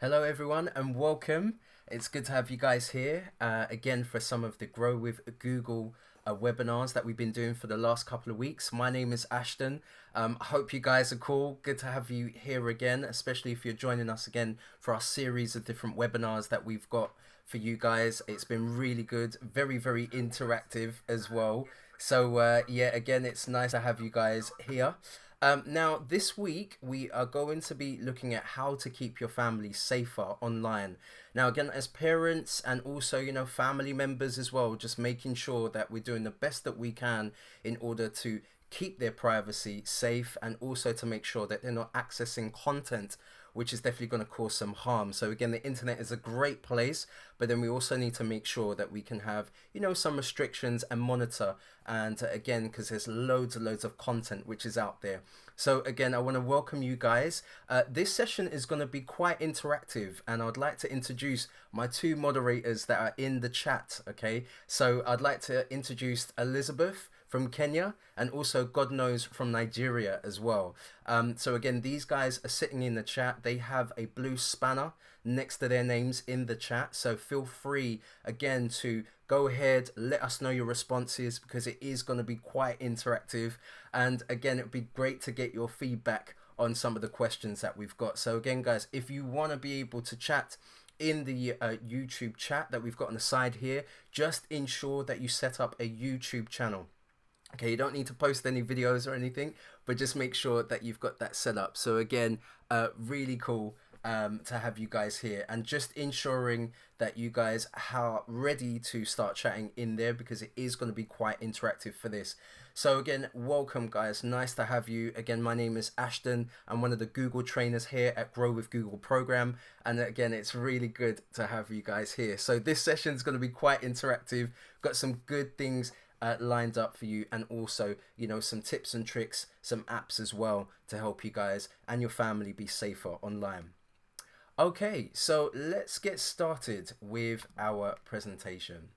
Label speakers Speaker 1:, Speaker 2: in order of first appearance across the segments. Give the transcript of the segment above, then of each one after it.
Speaker 1: Hello, everyone, and welcome. It's good to have you guys here again for some of the Grow with Google webinars that we've been doing for the last couple of weeks. My name is Ashton. I hope you guys are cool. Good to have you here again, especially if you're joining us again for our series of different webinars that we've got for you guys. It's been really good, very, very interactive as well. So, yeah, again, it's nice to have you guys here. Now, this week we are going to be looking at how to keep your family safer online. Now, again, as parents and also, family members as well, just making sure that we're doing the best that we can in order to keep their privacy safe and also to make sure that they're not accessing content which is definitely going to cause some harm. So again, the internet is a great place, but then we also need to make sure that we can have, some restrictions and monitor. And again, because there's loads and loads of content which is out there. So again, I want to welcome you guys. This session is going to be quite interactive, and I'd like to introduce my two moderators that are in the chat. Okay, so I'd like to introduce Elizabeth from Kenya and also God knows from Nigeria as well. So again, these guys are sitting in the chat. They have a blue spanner next to their names in the chat. So feel free again to go ahead, let us know your responses because it is going to be quite interactive. And again, it would be great to get your feedback on some of the questions that we've got. So again, guys, if you want to be able to chat in the YouTube chat that we've got on the side here, just ensure that you set up a YouTube channel. Okay, you don't need to post any videos or anything, but just make sure that you've got that set up. So again, really cool to have you guys here and just ensuring that you guys are ready to start chatting in there because it is going to be quite interactive for this. So again, welcome guys. Nice to have you. Again, my name is Ashton. I'm one of the Google trainers here at Grow with Google program. And again, it's really good to have you guys here. So this session is going to be quite interactive. Got some good things lined up for you, and also some tips and tricks, some apps as well to help you guys and your family be safer online. Okay, so let's get started with our presentation.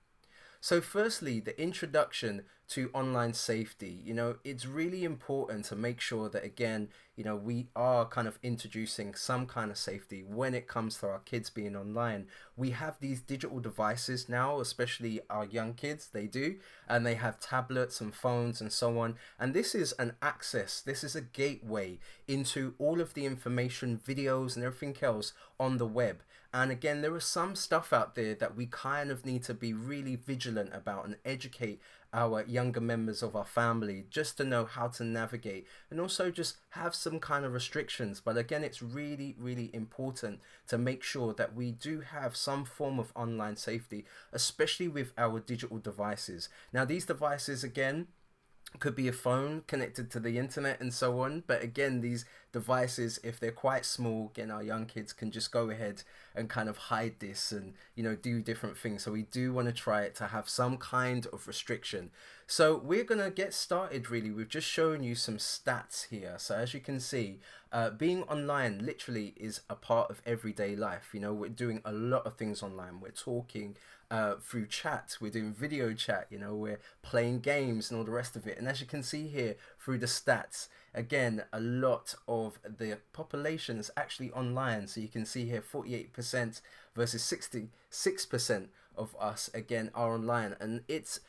Speaker 1: So firstly, the introduction to online safety. It's really important to make sure that again, we are kind of introducing some kind of safety when it comes to our kids being online. We have these digital devices now, especially our young kids, they do, and they have tablets and phones and so on. And this is an access, this is a gateway into all of the information, videos and everything else on the web. And again, there is some stuff out there that we kind of need to be really vigilant about and educate our younger members of our family just to know how to navigate and also just have some kind of restrictions. But again, it's really, really important to make sure that we do have some form of online safety, especially with our digital devices. Now, these devices, again, could be a phone connected to the internet and so on, but again, these devices, if they're quite small, again, our young kids can just go ahead and kind of hide this and do different things. So we do want to try it to have some kind of restriction. So we're gonna get started really. We've just shown you some stats here. So as you can see, being online literally is a part of everyday life. We're doing a lot of things online. We're talking through chat, we're doing video chat, we're playing games and all the rest of it. And as you can see here through the stats, again, a lot of the population is actually online. So you can see here 48% versus 66% of us again are online. And it's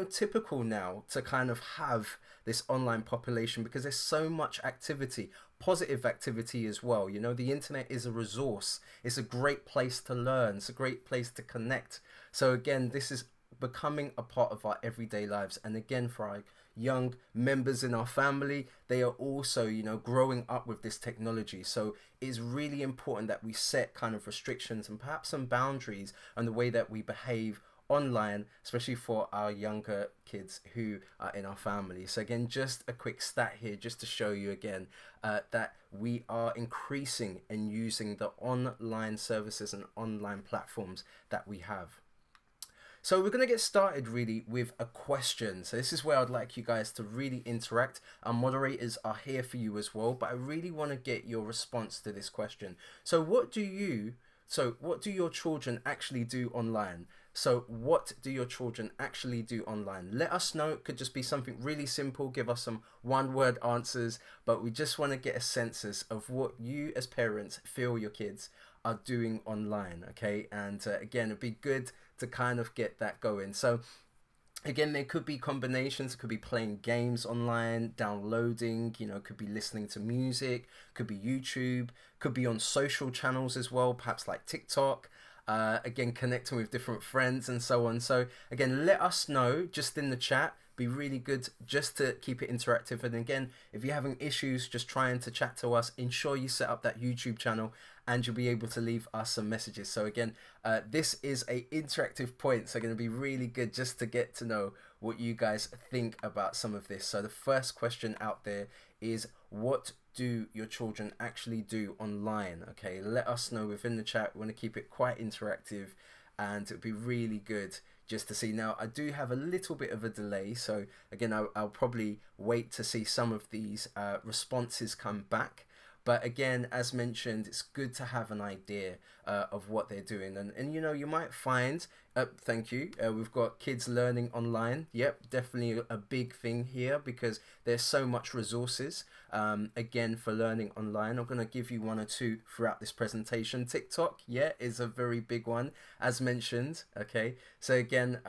Speaker 1: typical now to kind of have this online population because there's so much activity, positive activity as well. The internet is a resource. It's a great place to learn. It's a great place to connect. So again, this is becoming a part of our everyday lives. And again, for our young members in our family, they are also, growing up with this technology. So it's really important that we set kind of restrictions and perhaps some boundaries on the way that we behave online, especially for our younger kids who are in our family. So again, just a quick stat here just to show you again that we are increasing and using the online services and online platforms that we have. So we're going to get started really with a question. So this is where I'd like you guys to really interact. Our moderators are here for you as well, but I really want to get your response to this question. So what do your children actually do online? So what do your children actually do online? Let us know. It could just be something really simple. Give us some one-word answers, but we just want to get a census of what you as parents feel your kids are doing online. Okay, and again, it'd be good to kind of get that going. So again, there could be combinations. It could be playing games online, downloading, could be listening to music, could be YouTube, could be on social channels as well, perhaps like TikTok. Again, connecting with different friends and so on. So again, let us know just in the chat. Be really good just to keep it interactive. And again, if you're having issues just trying to chat to us, ensure you set up that YouTube channel and you'll be able to leave us some messages. So again, this is a interactive point, so going to be really good just to get to know what you guys think about some of this. So the first question out there is, what do your children actually do online? Okay, let us know within the chat. We want to keep it quite interactive, and it'd be really good just to see. Now, I do have a little bit of a delay, so again, I'll probably wait to see some of these responses come back. But again, as mentioned, it's good to have an idea of what they're doing. And you might find, thank you, we've got kids learning online. Yep, definitely a big thing here because there's so much resources, again, for learning online. I'm going to give you one or two throughout this presentation. TikTok, yeah, is a very big one, as mentioned. Okay, so again,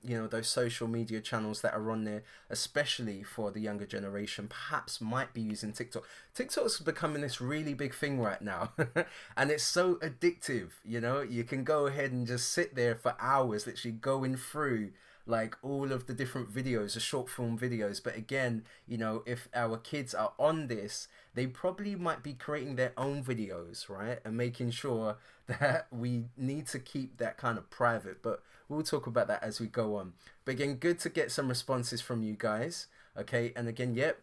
Speaker 1: those social media channels that are on there, especially for the younger generation, perhaps might be using TikTok. TikTok's becoming this really big thing right now, and it's so addictive. You can go ahead and just sit there for hours, literally going through like all of the different videos, the short form videos. But again, if our kids are on this, they probably might be creating their own videos, right? And making sure that we need to keep that kind of private, but we'll talk about that as we go on. But again, good to get some responses from you guys. Okay, and again, yep,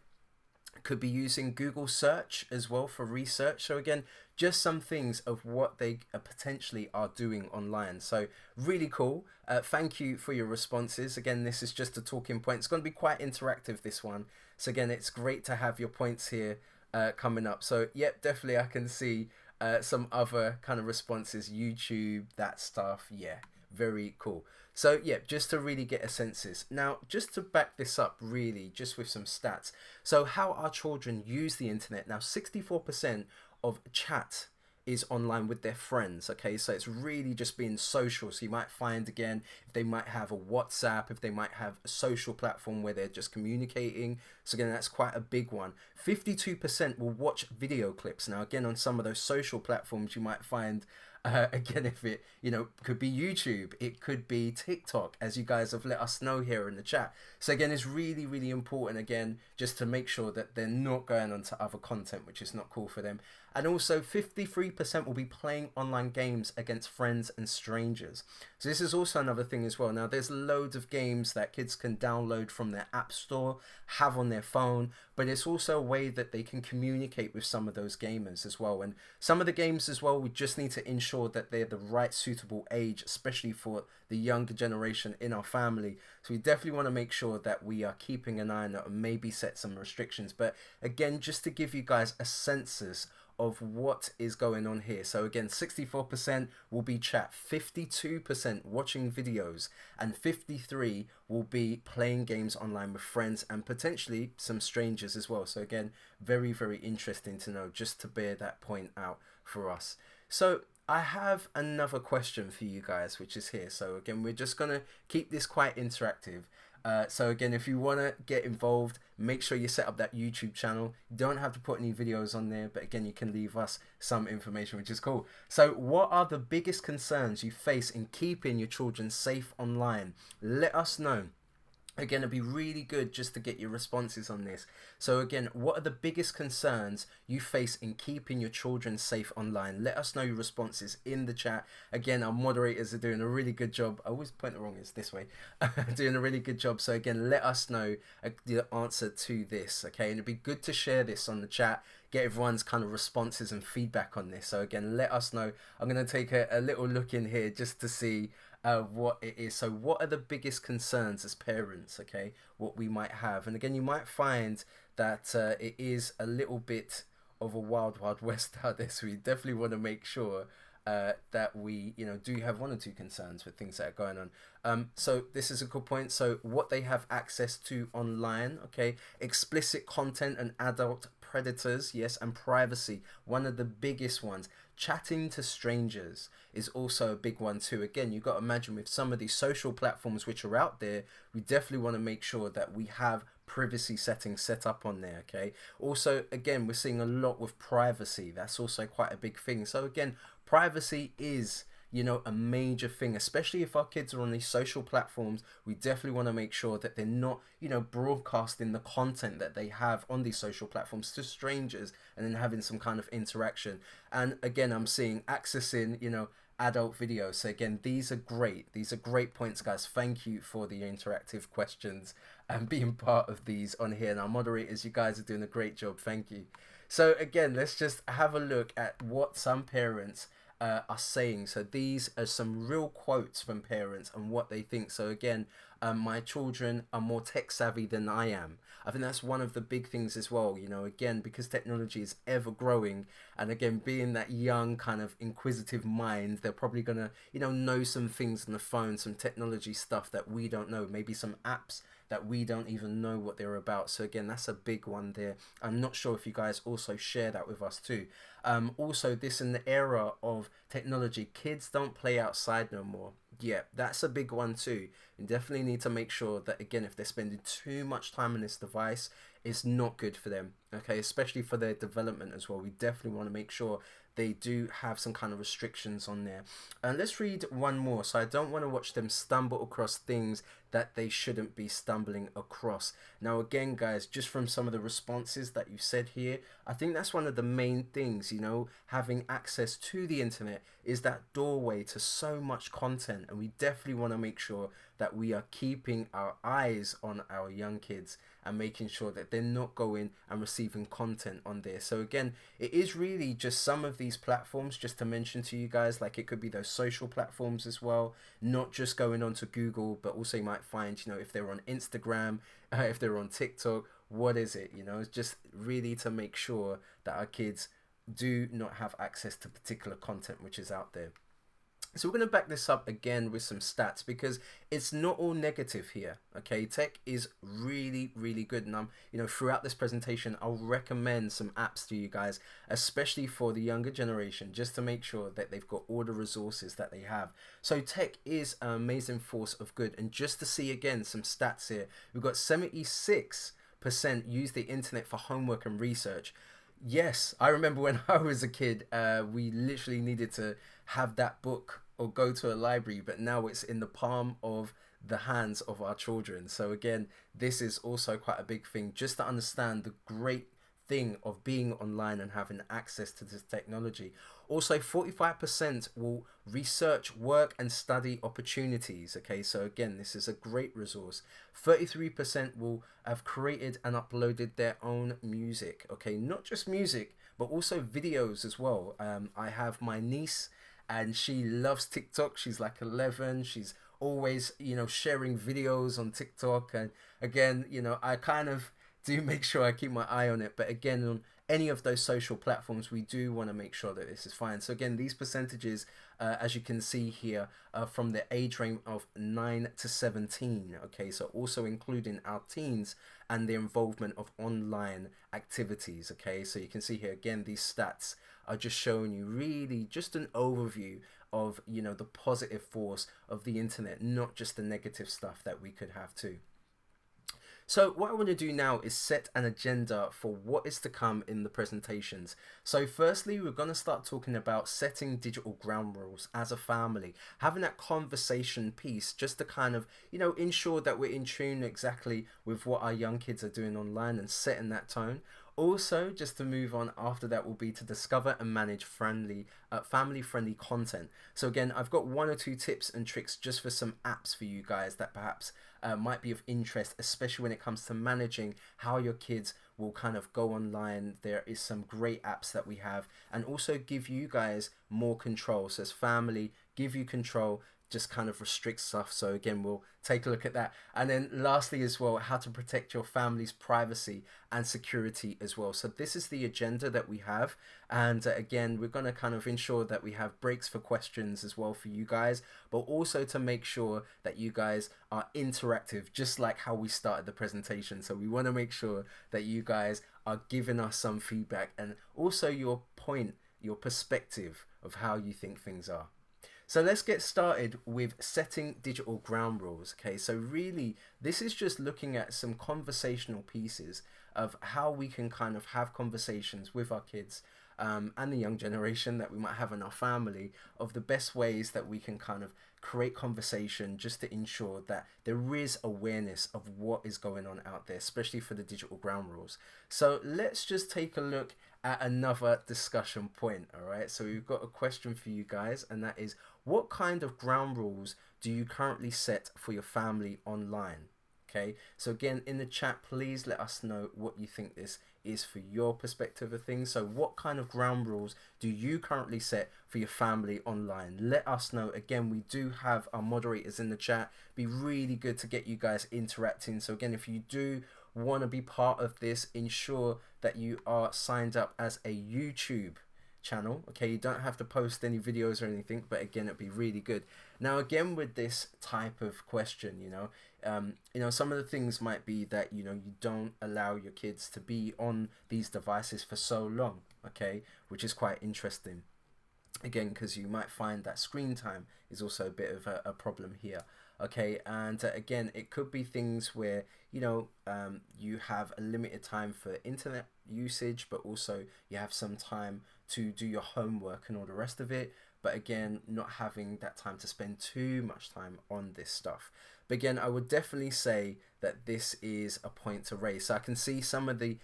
Speaker 1: could be using Google search as well for research. So again, just some things of what they potentially are doing online. So really cool. Thank you for your responses. Again, this is just a talking point. It's going to be quite interactive, this one. So again, it's great to have your points here coming up. So yep, definitely I can see some other kind of responses. YouTube, that stuff. Yeah, very cool. So yeah, just to really get a census. Now, just to back this up really, just with some stats. So how our children use the internet. Now, 64% of chat is online with their friends. Okay, so it's really just being social. So you might find, again, if they might have a WhatsApp, if they might have a social platform where they're just communicating. So again, that's quite a big one. 52% will watch video clips. Now, again, on some of those social platforms, you might find again, if it could be YouTube, it could be TikTok, as you guys have let us know here in the chat. So again, it's really, really important, again, just to make sure that they're not going on to other content which is not cool for them. And also 53% will be playing online games against friends and strangers. So this is also another thing as well. Now, there's loads of games that kids can download from their app store, have on their phone, but it's also a way that they can communicate with some of those gamers as well. And some of the games as well, we just need to ensure that they're the right suitable age, especially for the younger generation in our family. So we definitely want to make sure that we are keeping an eye on it and maybe set some restrictions. But again, just to give you guys a census of what is going on here. So again, 64% will be chat, 52% watching videos, and 53% will be playing games online with friends and potentially some strangers as well. So again, very, very interesting to know, just to bear that point out for us. So I have another question for you guys, which is here. So again, we're just going to keep this quite interactive. So again, if you want to get involved, make sure you set up that YouTube channel. You don't have to put any videos on there, but again, you can leave us some information, which is cool. So what are the biggest concerns you face in keeping your children safe online? Let us know. Again, it'd be really good just to get your responses on this. So again, what are the biggest concerns you face in keeping your children safe online? Let us know your responses in the chat. Again, our moderators are doing a really good job. I always point it wrong, it's this way. Doing a really good job. So again, let us know the answer to this, okay? And it'd be good to share this on the chat, get everyone's kind of responses and feedback on this. So again, let us know. I'm going to take a little look in here just to see what it is. So what are the biggest concerns as parents, okay, what we might have? And again, you might find that it is a little bit of a wild west out there, so we definitely want to make sure that we do have one or two concerns with things that are going on. So this is a good point. So what they have access to online, okay, explicit content and adult predators, yes, and privacy, one of the biggest ones. chatting to strangers is also a big one too. Again, you've got to imagine with some of these social platforms which are out there, we definitely want to make sure that we have privacy settings set up on there. Okay, also again, we're seeing a lot with privacy. That's also quite a big thing. So again, privacy is, you know, a major thing, especially if our kids are on these social platforms. We definitely want to make sure that they're not, you know, broadcasting the content that they have on these social platforms to strangers and then having some kind of interaction. And again, I'm seeing accessing, you know, adult videos. So again, these are great. These are great points, guys. Thank you for the interactive questions and being part of these on here. And our moderators, you guys are doing a great job. Thank you. So again, let's just have a look at what some parents are saying. So these are some real quotes from parents and what they think. So again, my children are more tech savvy than I am. I think that's one of the big things as well, you know, again, because technology is ever growing. And again, being that young kind of inquisitive mind, they're probably going to, you know some things on the phone, some technology stuff that we don't know, maybe some apps that we don't even know what they're about. So again, that's a big one there. I'm not sure if you guys also share that with us too. Also, this in the era of technology, kids don't play outside no more. Yeah, that's a big one too. You definitely need to make sure that, again, if they're spending too much time on this device, it's not good for them. Okay, especially for their development as well. We definitely want to make sure they do have some kind of restrictions on there. And let's read one more. So I don't want to watch them stumble across things that they shouldn't be stumbling across. Now, again, guys, just from some of the responses that you said here, I think that's one of the main things, you know, having access to the internet is that doorway to so much content. And we definitely want to make sure that we are keeping our eyes on our young kids and making sure that they're not going and receiving content on there. So again, it is really just some of these platforms, just to mention to you guys, like it could be those social platforms as well, not just going on to Google, but also you might find, you know, if they're on Instagram, if they're on TikTok, what is it, you know, it's just really to make sure that our kids do not have access to particular content which is out there. So we're going to back this up again with some stats because it's not all negative here. Okay, tech is really, really good. And you know, throughout this presentation, I'll recommend some apps to you guys, especially for the younger generation, just to make sure that they've got all the resources that they have. So tech is an amazing force of good. And just to see again some stats here, we've got 76% use the internet for homework and research. Yes, I remember when I was a kid, we literally needed to have that book or go to a library, but now it's in the palm of the hands of our children. So again, this is also quite a big thing, just to understand the great thing of being online and having access to this technology. Also, 45% will research work and study opportunities. Okay, so again, this is a great resource. 33% will have created and uploaded their own music. Okay, not just music, but also videos as well. I have my niece and she loves TikTok. She's like 11. She's always, you know, sharing videos on TikTok. And again, you know, I kind of do make sure I keep my eye on it. But again, on any of those social platforms, we do want to make sure that this is fine. So again, these percentages, as you can see here, from the age range of 9 to 17. Okay, so also including our teens and the involvement of online activities. Okay, so you can see here again, these stats are just showing you really just an overview of, you know, the positive force of the internet, not just the negative stuff that we could have too. So what I want to do now is set an agenda for what is to come in the presentations. So firstly, we're going to start talking about setting digital ground rules as a family, having that conversation piece just to kind of, you know, ensure that we're in tune exactly with what our young kids are doing online and setting that tone. Also, just to move on after that will be to discover and manage family-friendly content. So again, I've got one or two tips and tricks just for some apps for you guys that perhaps might be of interest, especially when it comes to managing how your kids will kind of go online. There is some great apps that we have, and also give you guys more control. So as family, give you control, just kind of restrict stuff. So again, we'll take a look at that. And then lastly as well, how to protect your family's privacy and security as well. So this is the agenda that we have. And again, we're going to kind of ensure that we have breaks for questions as well for you guys, but also to make sure that you guys are interactive, just like how we started the presentation. So we want to make sure that you guys are giving us some feedback, and also your point, your perspective of how you think things are. So let's get started with setting digital ground rules. Okay, so really, this is just looking at some conversational pieces of how we can kind of have conversations with our kids, and the young generation that we might have in our family, of the best ways that we can kind of create conversation just to ensure that there is awareness of what is going on out there, especially for the digital ground rules. So let's just take a look at another discussion point. All right, so we've got a question for you guys, and that is, what kind of ground rules do you currently set for your family online? Okay, so again, in the chat, please let us know what you think this is for your perspective of things. So what kind of ground rules do you currently set for your family online? Let us know. Again, we do have our moderators in the chat. Be really good to get you guys interacting. So again, if you do want to be part of this, ensure that you are signed up as a YouTube channel. Okay, you don't have to post any videos or anything, but again, it'd be really good. Now again, with this type of question, some of the things might be that you don't allow your kids to be on these devices for so long, okay, which is quite interesting, again, because you might find that screen time is also a bit of a problem here. Okay, and again, it could be things where you have a limited time for internet usage, but also you have some time to do your homework and all the rest of it, but again, not having that time to spend too much time on this stuff. But again, I would definitely say that this is a point to raise. So I can see some of the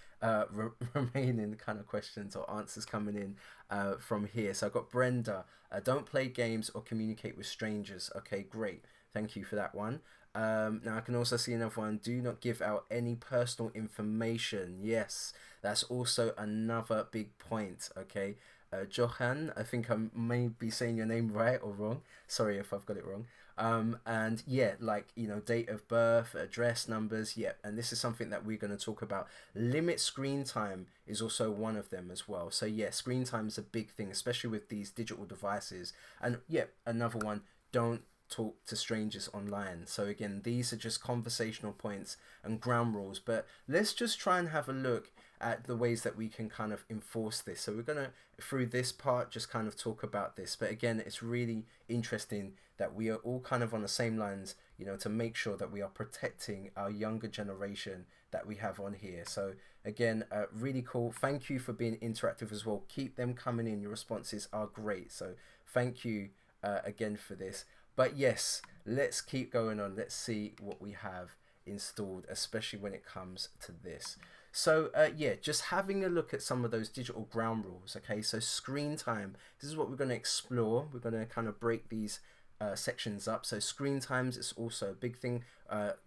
Speaker 1: remaining kind of questions or answers coming in from here. So I've got Brenda, don't play games or communicate with strangers. Okay, great. Thank you for that one. Now I can also see another one. Do not give out any personal information. Yes, that's also another big point. Okay, Johan, I think I may be saying your name right or wrong. Sorry if I've got it wrong. And yeah, date of birth, address, numbers. Yeah, and this is something that we're going to talk about. Limit screen time is also one of them as well. So yeah, screen time is a big thing, especially with these digital devices. And yeah, another one. Don't talk to strangers online. So again, these are just conversational points and ground rules, but let's just try and have a look at the ways that we can kind of enforce this. So we're gonna, through this part, just kind of talk about this, but again, it's really interesting that we are all kind of on the same lines, to make sure that we are protecting our younger generation that we have on here. So again, really cool. Thank you for being interactive as well. Keep them coming in. Your responses are great, so thank you again for this. But yes, let's keep going on. Let's see what we have installed, especially when it comes to this. So yeah, just having a look at some of those digital ground rules. Okay, so screen time. This is what we're going to explore. We're going to kind of break these sections up. So screen times is also a big thing.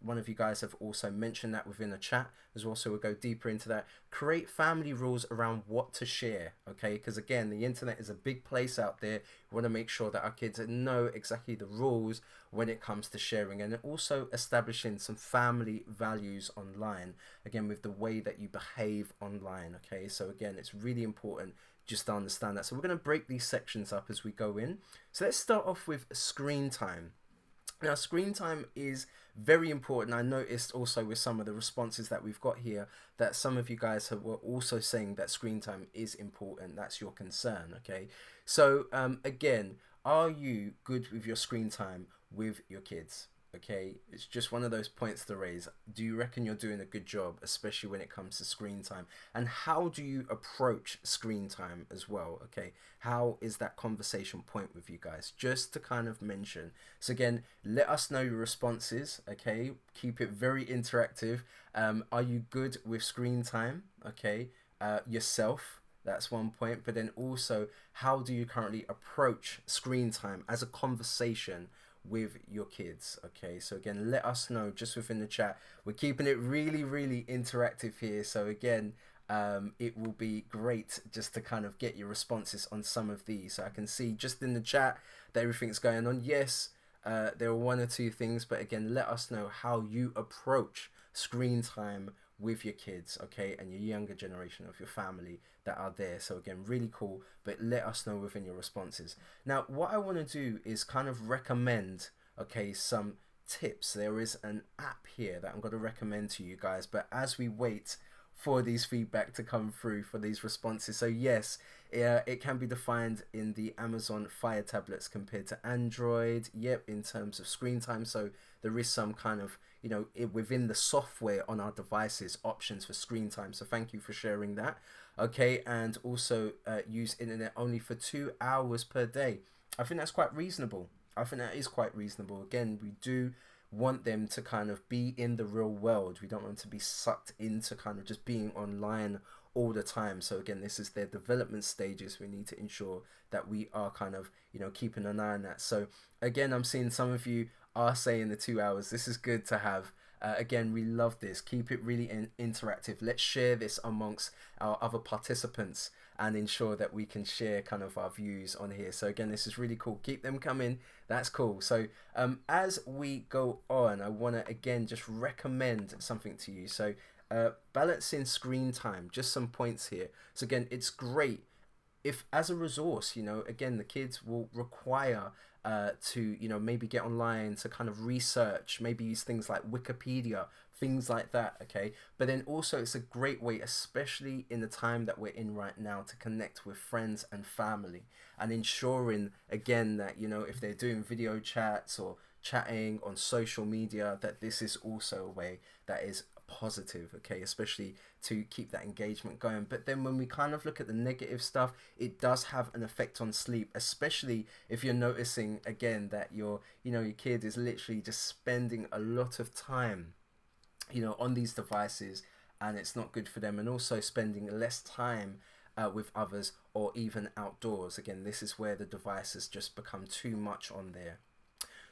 Speaker 1: One of you guys have also mentioned that within the chat as well, so we'll go deeper into that. Create family rules around what to share, okay, because again, the internet is a big place out there. We want to make sure that our kids know exactly the rules when it comes to sharing, and also establishing some family values online, again, with the way that you behave online. Okay, so again, it's really important just to understand that. So we're going to break these sections up as we go in. So let's start off with screen time. Now, screen time is very important. I noticed also with some of the responses that we've got here that some of you guys were also saying that screen time is important. That's your concern, okay? So again, are you good with your screen time with your kids? Okay, it's just one of those points to raise. Do you reckon you're doing a good job, especially when it comes to screen time? And how do you approach screen time as well? Okay, how is that conversation point with you guys? Just to kind of mention. So again, let us know your responses. Okay, keep it very interactive. Are you good with screen time? Okay, yourself. That's one point. But then also, how do you currently approach screen time as a conversation with your kids? Okay, so again, let us know just within the chat. We're keeping it really interactive here, so again, it will be great just to kind of get your responses on some of these. So I can see just in the chat that everything's going on. Yes, there are one or two things, but again, let us know how you approach screen time with your kids, okay, and your younger generation of your family that are there. So again, really cool, but let us know within your responses. Now, what I want to do is kind of recommend, okay, some tips. There is an app here that I'm going to recommend to you guys, but as we wait for these feedback to come through for these responses. So yes, it can be defined in the Amazon Fire tablets compared to Android. Yep, in terms of screen time. So there is some kind of, within the software on our devices, options for screen time. So thank you for sharing that. Okay, and also use internet only for 2 hours per day. I think that's quite reasonable. I think that is quite reasonable. Again, we do want them to kind of be in the real world. We don't want them to be sucked into kind of just being online all the time. So again, this is their development stages. We need to ensure that we are kind of, keeping an eye on that. So again, I'm seeing some of you are saying the 2 hours. This is good to have. Again, we love this. Keep it really interactive. Let's share this amongst our other participants and ensure that we can share kind of our views on here. So again, this is really cool. Keep them coming. That's cool. So as we go on, I want to again just recommend something to you. So balancing screen time, just some points here. So again, it's great if as a resource, again, the kids will require to, maybe get online to kind of research, maybe use things like Wikipedia, things like that, okay? But then also it's a great way, especially in the time that we're in right now, to connect with friends and family, and ensuring, again, that, if they're doing video chats or chatting on social media, that this is also a way that is positive, okay, especially to keep that engagement going. But then when we kind of look at the negative stuff, it does have an effect on sleep, especially if you're noticing again that your kid is literally just spending a lot of time on these devices, and it's not good for them, and also spending less time with others or even outdoors. Again, this is where the devices just become too much on there.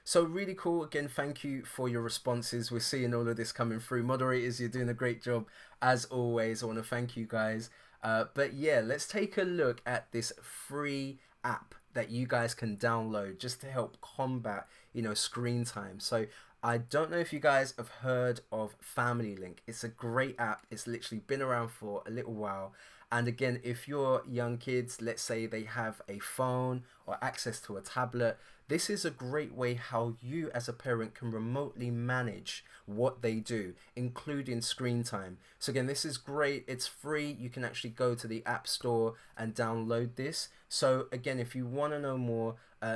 Speaker 1: So really cool. Again, thank you for your responses. We're seeing all of this coming through. Moderators, you're doing a great job as always. I want to thank you guys. But yeah, let's take a look at this free app that you guys can download just to help combat, screen time. So I don't know if you guys have heard of Family Link. It's a great app. It's literally been around for a little while. And again, if your young kids, let's say they have a phone or access to a tablet, this is a great way how you as a parent can remotely manage what they do, including screen time. So again, this is great. It's free. You can actually go to the App Store and download this. So again, if you want to know more,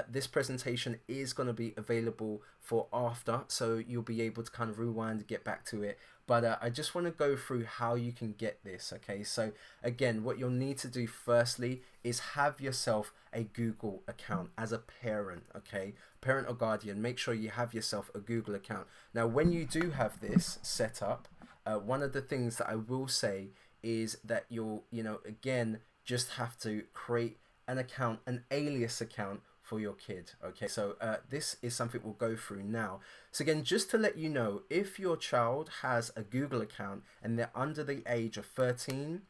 Speaker 1: this presentation is going to be available for after, so you'll be able to kind of rewind and get back to it. But I just want to go through how you can get this, okay? So again, what you'll need to do firstly is have yourself a Google account as a parent, okay? Parent or guardian, make sure you have yourself a Google account. Now, when you do have this set up, one of the things that I will say is that you'll, again, just have to create an account, an alias account for your kid, okay? So this is something we'll go through now. So again, just to let you know, if your child has a Google account and they're under the age of 13,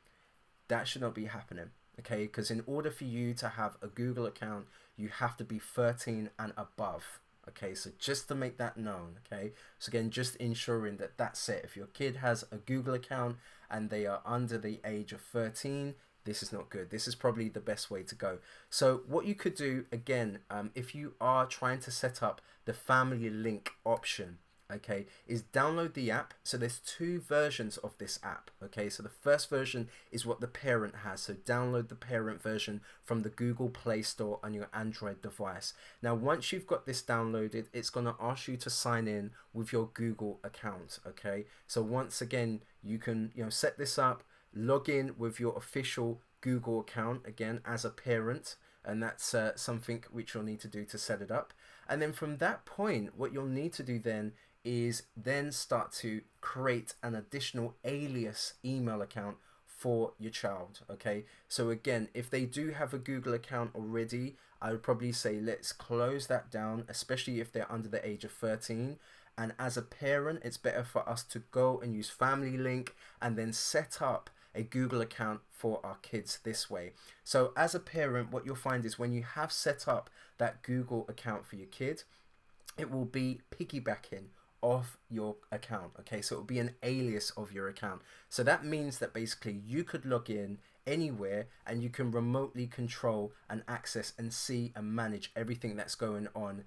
Speaker 1: that should not be happening, okay? Because in order for you to have a Google account, you have to be 13 and above, okay? So just to make that known, okay? So again, just ensuring that that's it. If your kid has a Google account and they are under the age of 13, this is not good. This is probably the best way to go. So what you could do, again, if you are trying to set up the Family Link option, okay, is download the app. So there's two versions of this app, okay? So the first version is what the parent has. So download the parent version from the Google Play Store on your Android device. Now, once you've got this downloaded, it's going to ask you to sign in with your Google account, okay? So once again, you can, set this up, log in with your official Google account, again, as a parent, and that's something which you'll need to do to set it up. And then from that point, what you'll need to do then is then start to create an additional alias email account for your child, okay? So again, if they do have a Google account already, I would probably say let's close that down, especially if they're under the age of 13. And as a parent, it's better for us to go and use Family Link and then set up a Google account for our kids this way. So as a parent, what you'll find is when you have set up that Google account for your kid, it will be piggybacking off your account, okay? So it will be an alias of your account. So that means that basically you could log in anywhere and you can remotely control and access and see and manage everything that's going on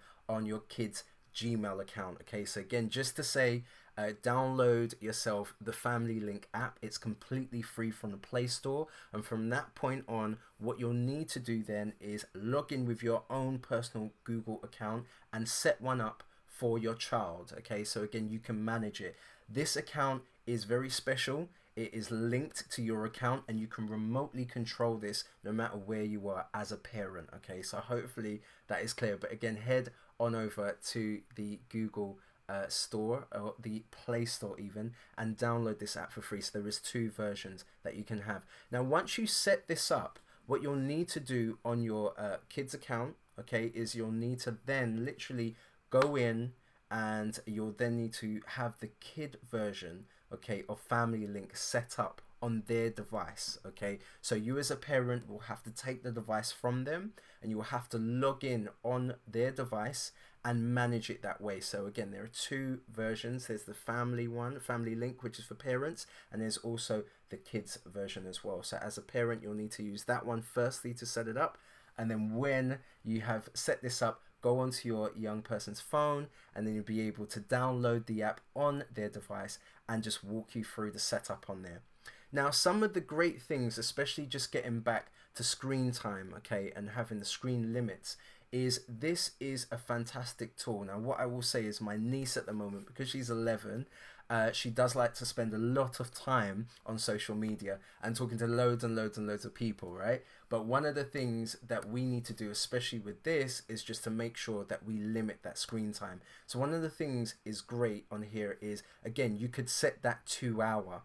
Speaker 1: your kid's Gmail account, okay? So again, just to say, download yourself the Family Link app. It's completely free from the Play Store. And from that point on, what you'll need to do then is log in with your own personal Google account and set one up for your child. Okay, so again, you can manage it. This account is very special. It is linked to your account and you can remotely control this no matter where you are as a parent. Okay, so hopefully that is clear. But again, head on over to the Google store or the Play Store even, and download this app for free. So there is two versions that you can have. Now once you set this up, what you'll need to do on your kids account, okay, is you'll need to then literally go in and you'll then need to have the kid version, okay, of Family Link set up on their device. Okay, so you as a parent will have to take the device from them and you will have to log in on their device and manage it that way. So again, there are two versions. There's the family one, Family Link, which is for parents, and there's also the kids version as well. So as a parent, you'll need to use that one firstly to set it up, and then when you have set this up, go onto your young person's phone and then you'll be able to download the app on their device and just walk you through the setup on there. Now, some of the great things, especially just getting back to screen time, okay, and having the screen limits, is this is a fantastic tool. Now, what I will say is my niece at the moment, because she's 11, she does like to spend a lot of time on social media and talking to loads and loads and loads of people, right? But one of the things that we need to do, especially with this, is just to make sure that we limit that screen time. So one of the things is great on here is, again, you could set that 2 hour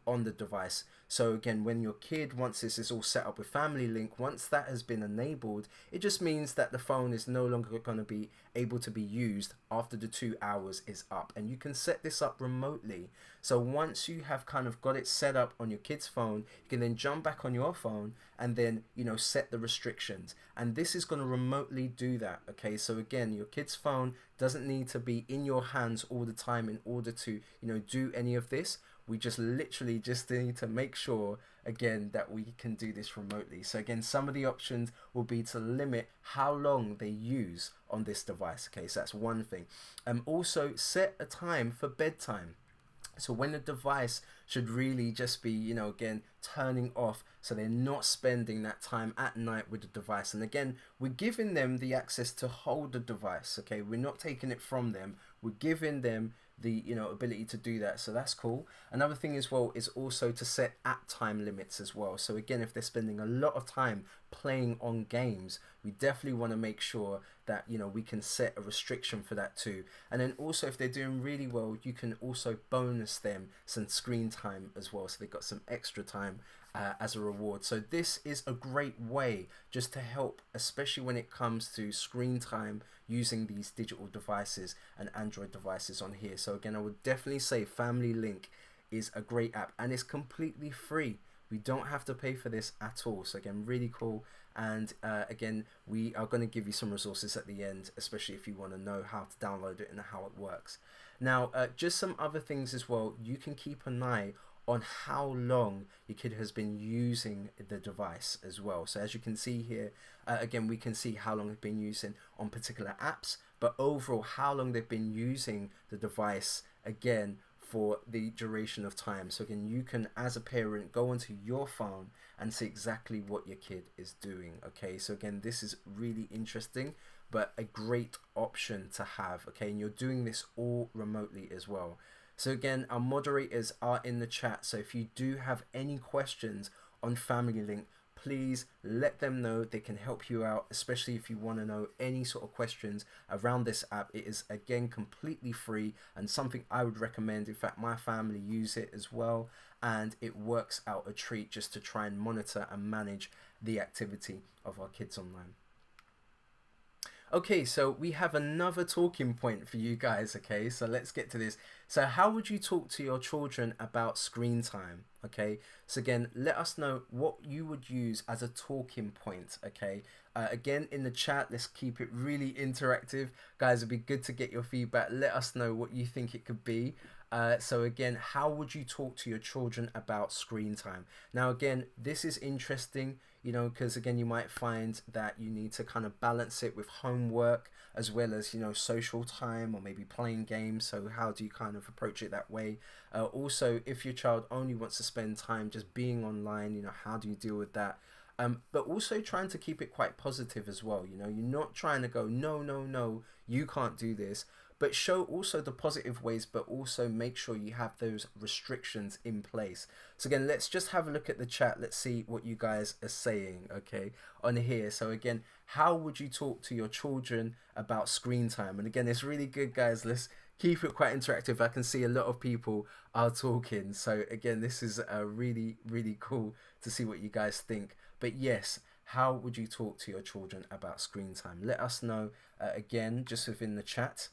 Speaker 1: on the device. So again, when your kid, once this is all set up with Family Link, once that has been enabled, it just means that the phone is no longer going to be able to be used after the 2 hours is up. And you can set this up remotely. So once you have kind of got it set up on your kid's phone, you can then jump back on your phone and then, you know, set the restrictions. And this is going to remotely do that. Okay, so again, your kid's phone doesn't need to be in your hands all the time in order to, you know, do any of this. We just literally just need to make sure, again, that we can do this remotely. So again, some of the options will be to limit how long they use on this device. Okay, so that's one thing. Also set a time for bedtime. So when the device should really just be, you know, again, turning off, so they're not spending that time at night with the device. And again, we're giving them the access to hold the device. Okay, we're not taking it from them. We're giving them the, you know, ability to do that. So that's cool. Another thing as well is also to set app time limits as well. So again, if they're spending a lot of time playing on games, we definitely want to make sure that, you know, we can set a restriction for that too. And then also, if they're doing really well, you can also bonus them some screen time as well, so they've got some extra time as a reward. So this is a great way just to help, especially when it comes to screen time using these digital devices and Android devices on here. So again, I would definitely say Family Link is a great app and it's completely free. We don't have to pay for this at all. So again, really cool. And again, we are going to give you some resources at the end, especially if you want to know how to download it and how it works. Now, just some other things as well. You can keep an eye on how long your kid has been using the device as well. So as you can see here, again, we can see how long they've been using on particular apps, but overall how long they've been using the device, again, for the duration of time. So again, you can, as a parent, go onto your phone and see exactly what your kid is doing. Okay, so again, this is really interesting, but a great option to have. Okay, and you're doing this all remotely as well. So again, our moderators are in the chat. So if you do have any questions on Family Link, please let them know. They can help you out, especially if you want to know any sort of questions around this app. It is, again, completely free and something I would recommend. In fact, my family use it as well, and it works out a treat just to try and monitor and manage the activity of our kids online. Okay, so we have another talking point for you guys. Okay, so let's get to this. So how would you talk to your children about screen time? Okay, so again, let us know what you would use as a talking point. Okay, again, in the chat, let's keep it really interactive, guys. It'd be good to get your feedback. Let us know what you think it could be. So again, how would you talk to your children about screen time? Now again, this is interesting, you know, because again, you might find that you need to kind of balance it with homework as well as, you know, social time or maybe playing games. So how do you kind of approach it that way? Also, if your child only wants to spend time just being online, you know, how do you deal with that? But also trying to keep it quite positive as well. You know, you're not trying to go, no, no, no, you can't do this, but show also the positive ways, but also make sure you have those restrictions in place. So again, let's just have a look at the chat. Let's see what you guys are saying, okay, on here. So again, how would you talk to your children about screen time? And again, it's really good, guys. Let's keep it quite interactive. I can see a lot of people are talking. So again, this is really, really cool to see what you guys think. But yes, how would you talk to your children about screen time? Let us know again, just within the chat.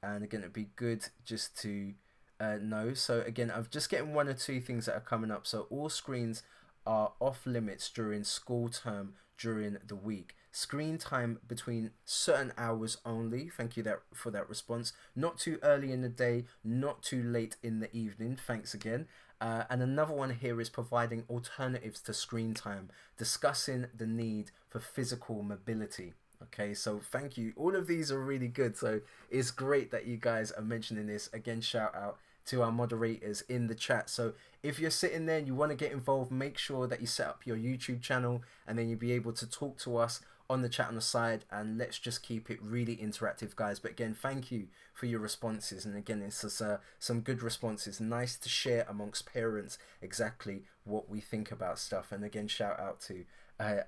Speaker 1: And again, it'd be good just to know. So again, I'm just getting one or two things that are coming up. So all screens are off limits during school term during the week. Screen time between certain hours only. Thank you for that response. Not too early in the day, not too late in the evening. Thanks again. And another one here is providing alternatives to screen time, discussing the need for physical mobility. Okay, so thank you. All of these are really good. So it's great that you guys are mentioning this. Again, shout out to our moderators in the chat. So if you're sitting there and you want to get involved, make sure that you set up your YouTube channel and then you'll be able to talk to us on the chat on the side, and let's just keep it really interactive, guys. But again, thank you for your responses, and again, it's just, some good responses. Nice to share amongst parents exactly what we think about stuff. And again, shout out to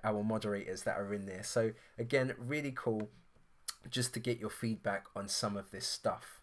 Speaker 1: our moderators that are in there. So again, really cool just to get your feedback on some of this stuff.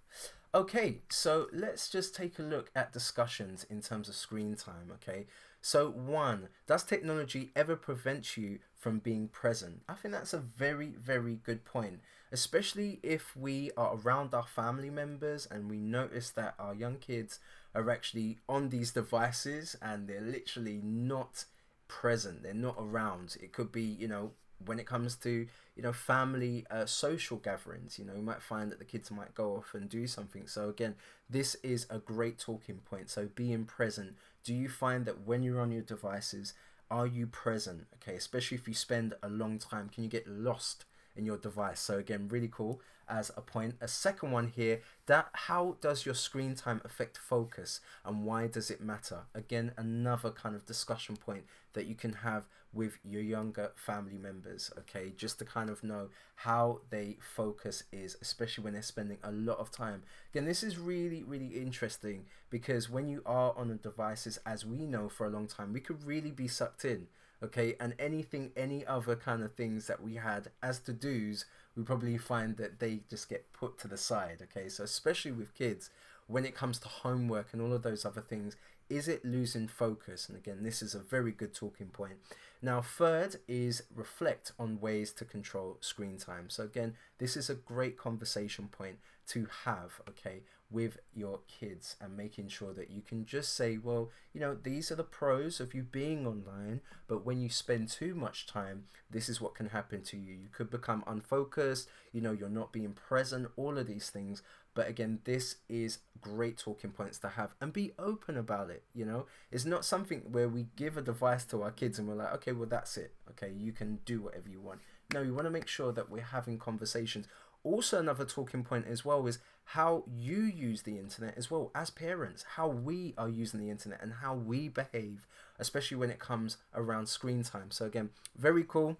Speaker 1: Okay, so let's just take a look at discussions in terms of screen time. Okay, so one, does technology ever prevent you from being present? I think that's a very, very good point, especially if we are around our family members and we notice that our young kids are actually on these devices and they're literally not present, they're not around. It could be, you know, when it comes to, you know, family social gatherings, you know, you might find that the kids might go off and do something. So again, this is a great talking point. So being present, do you find that when you're on your devices, are you present? Okay, especially if you spend a long time, can you get lost in your device? So again, really cool as a point. A second one here, that how does your screen time affect focus and why does it matter? Again, another kind of discussion point that you can have with your younger family members, okay, just to kind of know how they focus is, especially when they're spending a lot of time. Again, this is really, really interesting because when you are on the devices, as we know for a long time, we could really be sucked in, okay, and any other kind of things that we had as to do's, we probably find that they just get put to the side, okay. So especially with kids, when it comes to homework and all of those other things, is it losing focus? And again, this is a very good talking point. Now, third is reflect on ways to control screen time. So again, this is a great conversation point to have, okay, with your kids, and making sure that you can just say, well, you know, these are the pros of you being online, but when you spend too much time, this is what can happen to you. You could become unfocused, you know, you're not being present, all of these things. But again, this is great talking points to have, and be open about it. You know, it's not something where we give a device to our kids and we're like, okay, well, that's it. Okay, you can do whatever you want. No, you want to make sure that we're having conversations. Also, another talking point as well is how you use the internet as well as parents, how we are using the internet and how we behave, especially when it comes around screen time. So again, very cool.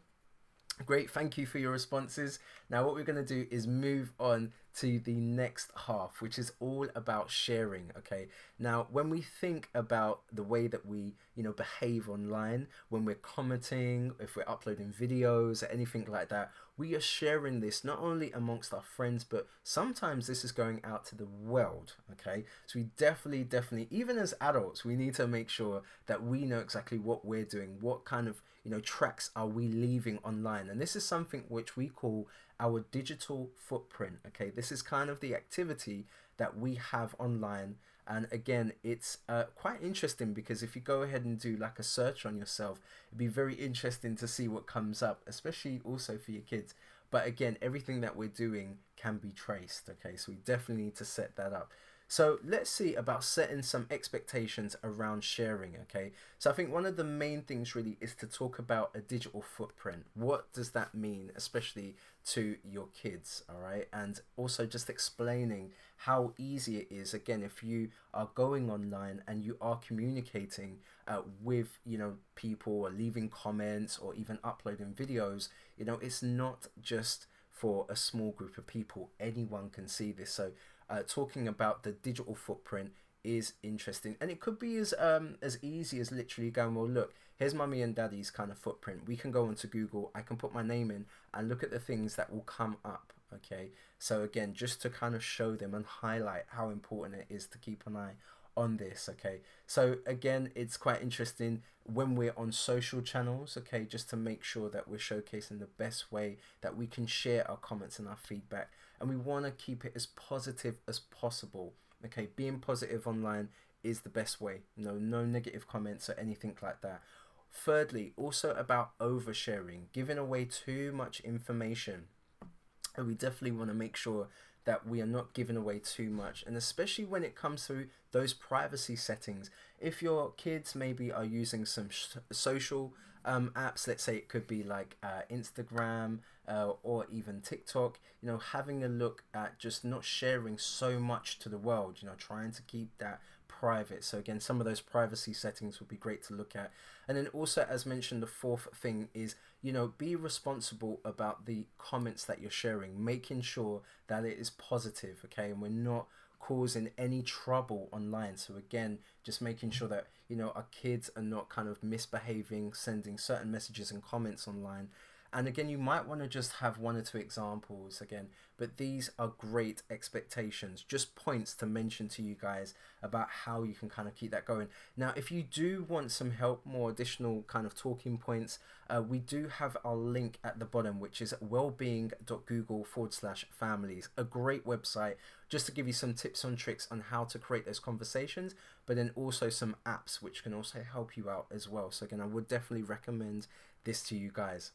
Speaker 1: Great, thank you for your responses. Now what we're going to do is move on to the next half, which is all about sharing. Okay, now when we think about the way that we, you know, behave online, when we're commenting, if we're uploading videos or anything like that, we are sharing this not only amongst our friends, but sometimes this is going out to the world. Okay, so we definitely, even as adults, we need to make sure that we know exactly what we're doing, what kind of, you know, tracks are we leaving online. And this is something which we call our digital footprint. Okay, this is kind of the activity that we have online. And again, it's quite interesting because if you go ahead and do like a search on yourself, it'd be very interesting to see what comes up, especially also for your kids. But again, everything that we're doing can be traced. Okay, so we definitely need to set that up. So let's see about setting some expectations around sharing. Okay, so I think one of the main things really is to talk about a digital footprint. What does that mean, especially to your kids? All right, and also just explaining how easy it is. Again, if you are going online and you are communicating with people, or leaving comments, or even uploading videos, it's not just for a small group of people. Anyone can see this. So talking about the digital footprint is interesting, and it could be as easy as literally going, well, look, here's mummy and daddy's kind of footprint. We can go onto Google, I can put my name in and look at the things that will come up. Okay, so again, just to kind of show them and highlight how important it is to keep an eye on this. Okay, so again, it's quite interesting when we're on social channels, okay, just to make sure that we're showcasing the best way that we can share our comments and our feedback, and we want to keep it as positive as possible. Okay, being positive online is the best way. No negative comments or anything like that. Thirdly, also about oversharing, giving away too much information. And we definitely want to make sure that we are not giving away too much, and especially when it comes to those privacy settings. If your kids maybe are using some social apps, let's say it could be like Instagram or even TikTok, having a look at just not sharing so much to the world, trying to keep that private. So again, some of those privacy settings would be great to look at. And then also, as mentioned, the fourth thing is, be responsible about the comments that you're sharing, making sure that it is positive, okay, and we're not causing any trouble online. So again, just making sure that our kids are not kind of misbehaving, sending certain messages and comments online. And again, you might want to just have one or two examples again, but these are great expectations, just points to mention to you guys about how you can kind of keep that going. Now, if you do want some help, more additional kind of talking points, we do have our link at the bottom, which is wellbeing.google/families, a great website just to give you some tips and tricks on how to create those conversations, but then also some apps which can also help you out as well. So again, I would definitely recommend this to you guys.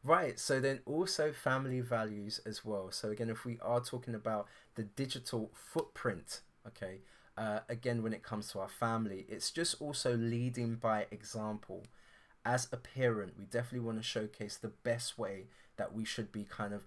Speaker 1: Right, so then also family values as well. So again, if we are talking about the digital footprint, okay, again, when it comes to our family, it's just also leading by example. As a parent, we definitely want to showcase the best way that we should be kind of,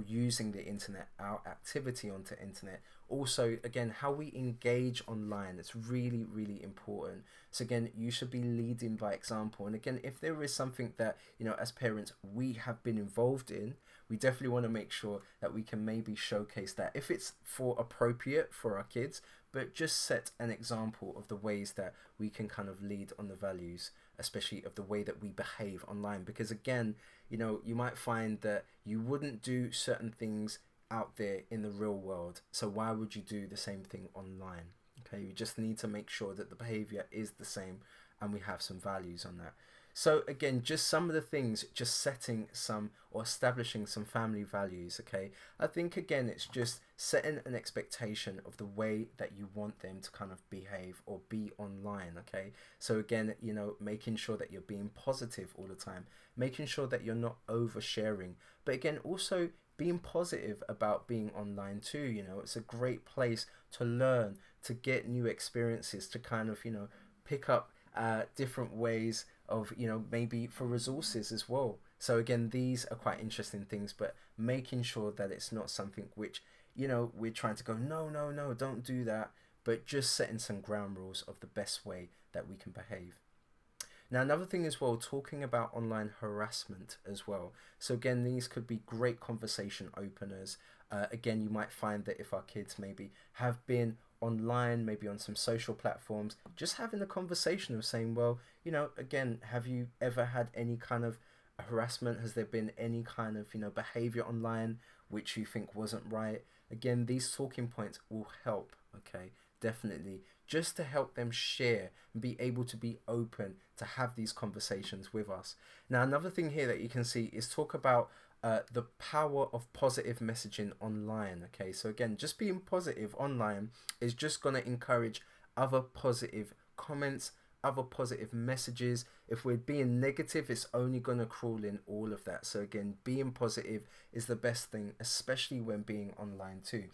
Speaker 1: using the internet, our activity onto internet. Also, again, how we engage online, it's really, really important. So again, you should be leading by example. And again, if there is something that, as parents, we have been involved in, we definitely want to make sure that we can maybe showcase that if it's for appropriate for our kids, but just set an example of the ways that we can kind of lead on the values, especially of the way that we behave online. Because again, you might find that you wouldn't do certain things out there in the real world, so why would you do the same thing online? Okay, you just need to make sure that the behavior is the same and we have some values on that. So again, just some of the things, just setting some or establishing some family values. Okay, I think again, it's just setting an expectation of the way that you want them to kind of behave or be online. Okay, so again, making sure that you're being positive all the time, making sure that you're not oversharing, but again, also being positive about being online too. It's a great place to learn, to get new experiences, to kind of pick up different ways of maybe for resources as well. So again, these are quite interesting things, but making sure that it's not something which we're trying to go, no, don't do that, but just setting some ground rules of the best way that we can behave. Now, another thing as well, talking about online harassment as well. So again, these could be great conversation openers. Again, you might find that if our kids maybe have been online, maybe on some social platforms, just having a conversation of saying, well, again, have you ever had any kind of harassment? Has there been any kind of, behavior online which you think wasn't right? Again, these talking points will help, okay? Definitely, just to help them share and be able to be open to have these conversations with us. Now, another thing here that you can see is talk about the power of positive messaging online. Okay, so again, just being positive online is just going to encourage other positive comments, other positive messages. If we're being negative, it's only going to crawl in all of that. So again, being positive is the best thing, especially when being online too.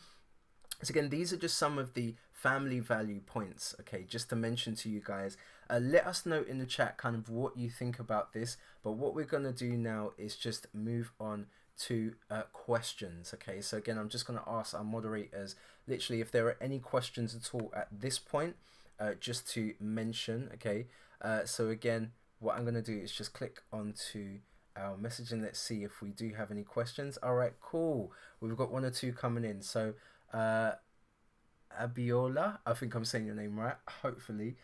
Speaker 1: So again, these are just some of the family value points, okay, just to mention to you guys. Let us know in the chat kind of what you think about this. But what we're going to do now is just move on to questions, okay? So again, I'm just going to ask our moderators, literally, if there are any questions at all at this point, just to mention, okay? So again, what I'm going to do is just click onto our message and let's see if we do have any questions. All right, cool. We've got one or two coming in. So Abiola, I think I'm saying your name right, hopefully.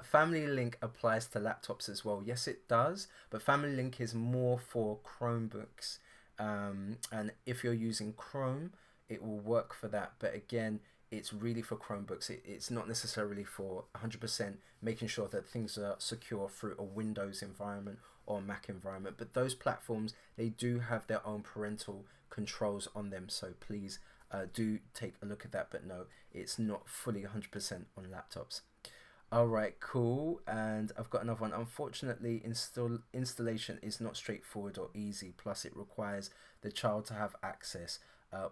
Speaker 1: Family Link applies to laptops as well. Yes, it does, but Family Link is more for Chromebooks. And if you're using Chrome, it will work for that. But again, it's really for Chromebooks. It's not necessarily for 100% making sure that things are secure through a Windows environment or Mac environment. But those platforms, they do have their own parental controls on them. So please do take a look at that. But no, it's not fully 100% on laptops. All right, cool. And I've got another one. Unfortunately, installation is not straightforward or easy. Plus, it requires the child to have access,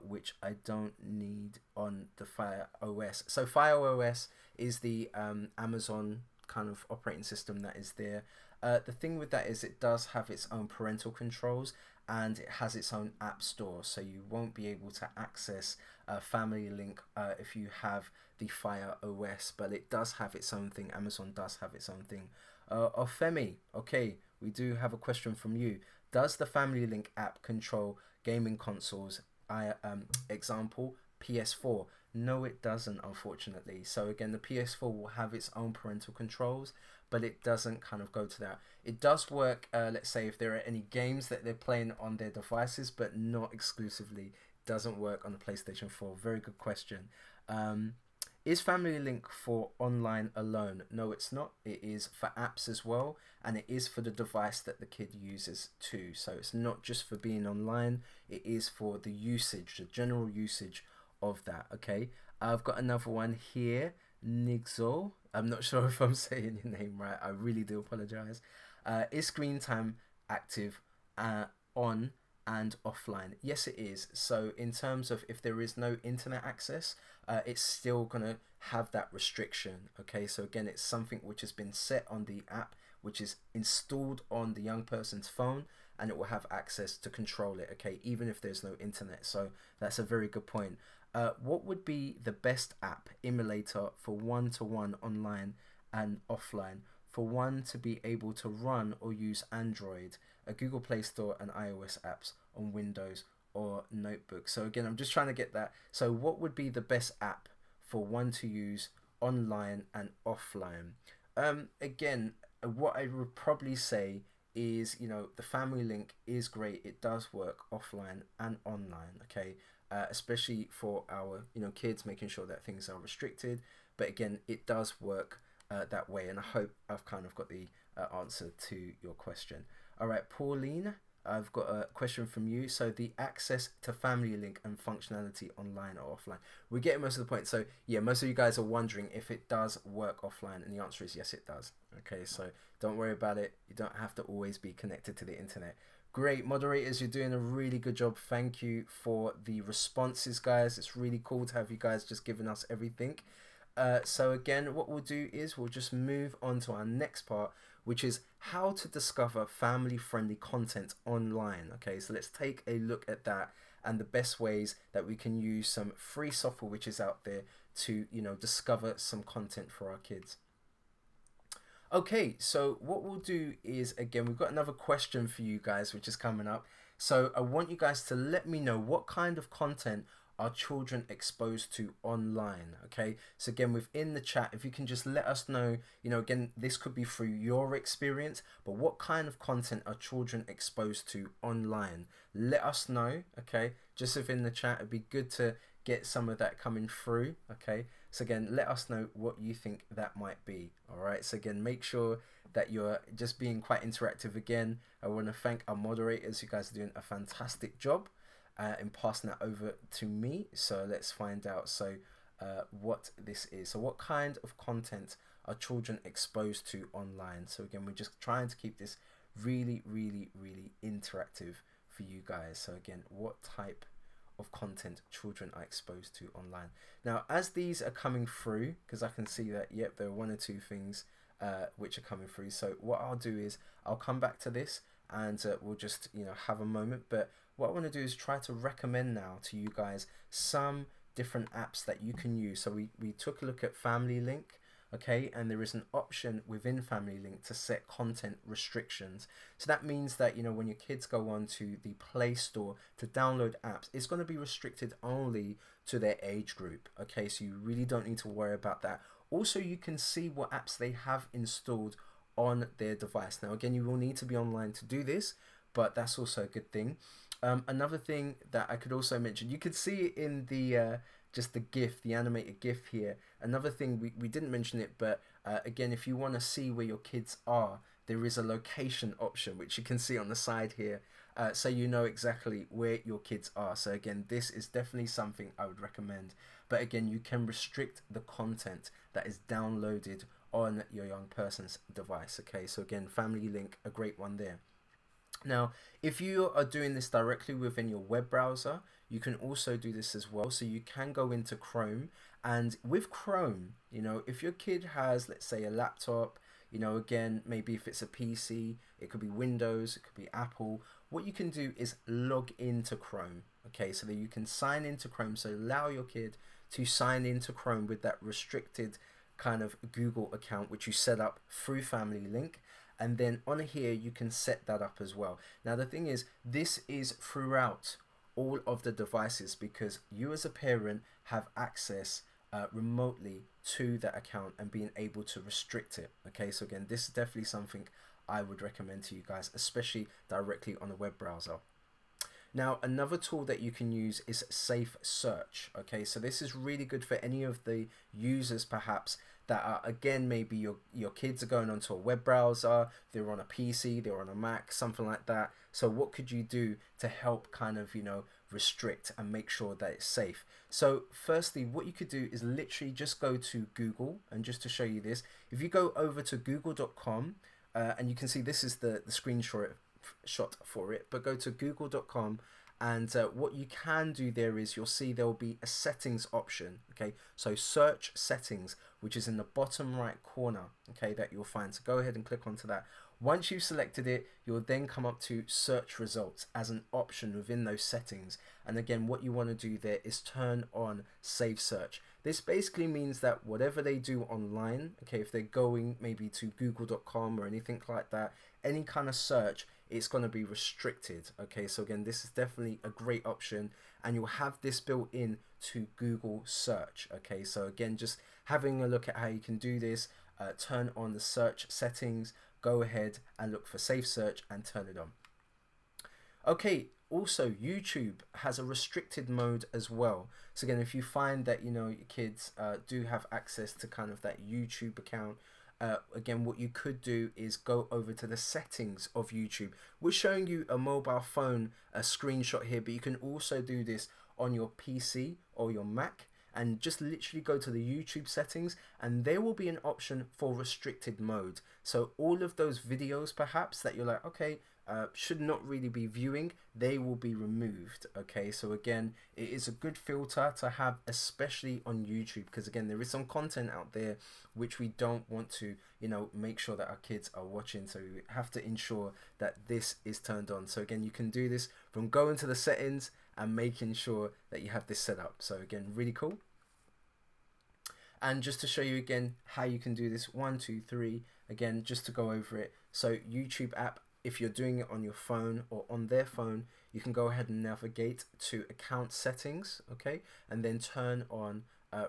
Speaker 1: which I don't need on the Fire OS. So Fire OS is the Amazon kind of operating system that is there. The thing with that is it does have its own parental controls and it has its own app store. So you won't be able to access Family Link if you have the Fire OS, but it does have its own thing. Amazon does have its own thing. Ofemi, okay, we do have a question from you. Does the Family Link app control gaming consoles? Example, PS4. No, it doesn't, unfortunately. So again, the PS4 will have its own parental controls, but it doesn't kind of go to that. It does work, let's say, if there are any games that they're playing on their devices, but not exclusively. Doesn't work on the PlayStation 4. Very good question. Is Family Link for online alone? No, it's not. It is for apps as well, and it is for the device that the kid uses too. So it's not just for being online, it is for the usage, the general usage of that, okay? I've got another one here, Nigzo. I'm not sure if I'm saying your name right. I really do apologize. Is screen time active on and offline? Yes, it is. So in terms of if there is no internet access, it's still gonna have that restriction, okay? So again, it's something which has been set on the app, which is installed on the young person's phone, and it will have access to control it, okay, even if there's no internet. So that's a very good point. What would be the best app emulator for one-to-one online and offline, for one to be able to run or use Android, a Google Play Store and iOS apps on Windows or notebook? So again, I'm just trying to get that. So what would be the best app for one to use online and offline? Again, what I would probably say is, you know, the Family Link is great. It does work offline and online, okay? Especially for our, you know, kids, making sure that things are restricted. But again, it does work that way, and I hope I've kind of got the answer to your question. All right, Pauline, I've got a question from you. So the access to Family Link and functionality online or offline. We're getting most of the point. So yeah, most of you guys are wondering if it does work offline, and the answer is yes, it does. Okay, so don't worry about it. You don't have to always be connected to the internet. Great, moderators, you're doing a really good job. Thank you for the responses, guys. It's really cool to have you guys just giving us everything. So again, what we'll do is we'll just move on to our next part, which is how to discover family-friendly content online. Okay, so let's take a look at that and the best ways that we can use some free software which is out there to, you know, discover some content for our kids. Okay, so what we'll do is, again, we've got another question for you guys which is coming up. So I want you guys to let me know what kind of content are children exposed to online, okay? So again, within the chat, if you can just let us know, you know, again, this could be through your experience, but what kind of content are children exposed to online? Let us know, okay? Just within the chat, it'd be good to get some of that coming through, okay? So again, let us know what you think that might be. All right. So again, make sure that you're just being quite interactive. Again, I want to thank our moderators. You guys are doing a fantastic job in passing that over to me. So let's find out. So what this is. So what kind of content are children exposed to online? So again, we're just trying to keep this really, really, really interactive for you guys. So again, what type of content children are exposed to online? Now, as these are coming through, because I can see that, yep, there are one or two things which are coming through. So what I'll do is I'll come back to this and we'll just, have a moment. But what I want to do is try to recommend now to you guys some different apps that you can use. So we took a look at Family Link. Okay, and there is an option within Family Link to set content restrictions. So that means that, when your kids go on to the Play Store to download apps, it's going to be restricted only to their age group. Okay, so you really don't need to worry about that. Also, you can see what apps they have installed on their device. Now, again, you will need to be online to do this, but that's also a good thing. Another thing that I could also mention, you could see in the just the GIF, the animated GIF here. Another thing, we didn't mention it, but again, if you want to see where your kids are, there is a location option, which you can see on the side here. So you know exactly where your kids are. So again, this is definitely something I would recommend. But again, you can restrict the content that is downloaded on your young person's device. Okay, so again, Family Link, a great one there. Now, if you are doing this directly within your web browser, you can also do this as well. So you can go into Chrome, and with Chrome, if your kid has, let's say, a laptop, again, maybe if it's a PC, it could be Windows, it could be Apple. What you can do is log into Chrome, okay, so that you can sign into Chrome. So allow your kid to sign into Chrome with that restricted kind of Google account, which you set up through Family Link. And then on here, you can set that up as well. Now, the thing is, this is throughout all of the devices because you as a parent have access remotely to that account and being able to restrict it. Okay, so again, this is definitely something I would recommend to you guys, especially directly on a web browser. Now, another tool that you can use is Safe Search. Okay, so this is really good for any of the users perhaps that are, again, maybe your kids are going onto a web browser, they're on a PC, they're on a Mac, something like that. So what could you do to help kind of, restrict and make sure that it's safe? So firstly, what you could do is literally just go to Google, and just to show you this, if you go over to google.com, and you can see this is the screenshot for it, but go to google.com, and what you can do there is you'll see there will be a settings option. Okay, so search settings, which is in the bottom right corner, okay, that you'll find. So go ahead and click onto that. Once you've selected it, you'll then come up to search results as an option within those settings. And again, what you want to do there is turn on Safe Search. This basically means that whatever they do online, okay, if they're going maybe to google.com or anything like that, any kind of search, it's going to be restricted. Okay, so again, this is definitely a great option, and you'll have this built in to Google search. Okay, so again, just having a look at how you can do this, turn on the search settings, go ahead and look for Safe Search and turn it on. Okay, also YouTube has a restricted mode as well. So again, if you find that your kids do have access to kind of that YouTube account, again, what you could do is go over to the settings of YouTube. We're showing you a mobile phone screenshot here, but you can also do this on your PC or your Mac, and just literally go to the YouTube settings, and there will be an option for restricted mode. So all of those videos perhaps that you're like, okay, should not really be viewing, they will be removed. Okay, so again, it is a good filter to have, especially on YouTube, because again, there is some content out there which we don't want to make sure that our kids are watching, so we have to ensure that this is turned on. So again, you can do this from going to the settings and making sure that you have this set up. So again, really cool. And just to show you again how you can do this, 1, 2, 3, again, just to go over it. So YouTube app, if you're doing it on your phone or on their phone, you can go ahead and navigate to account settings, okay, and then turn on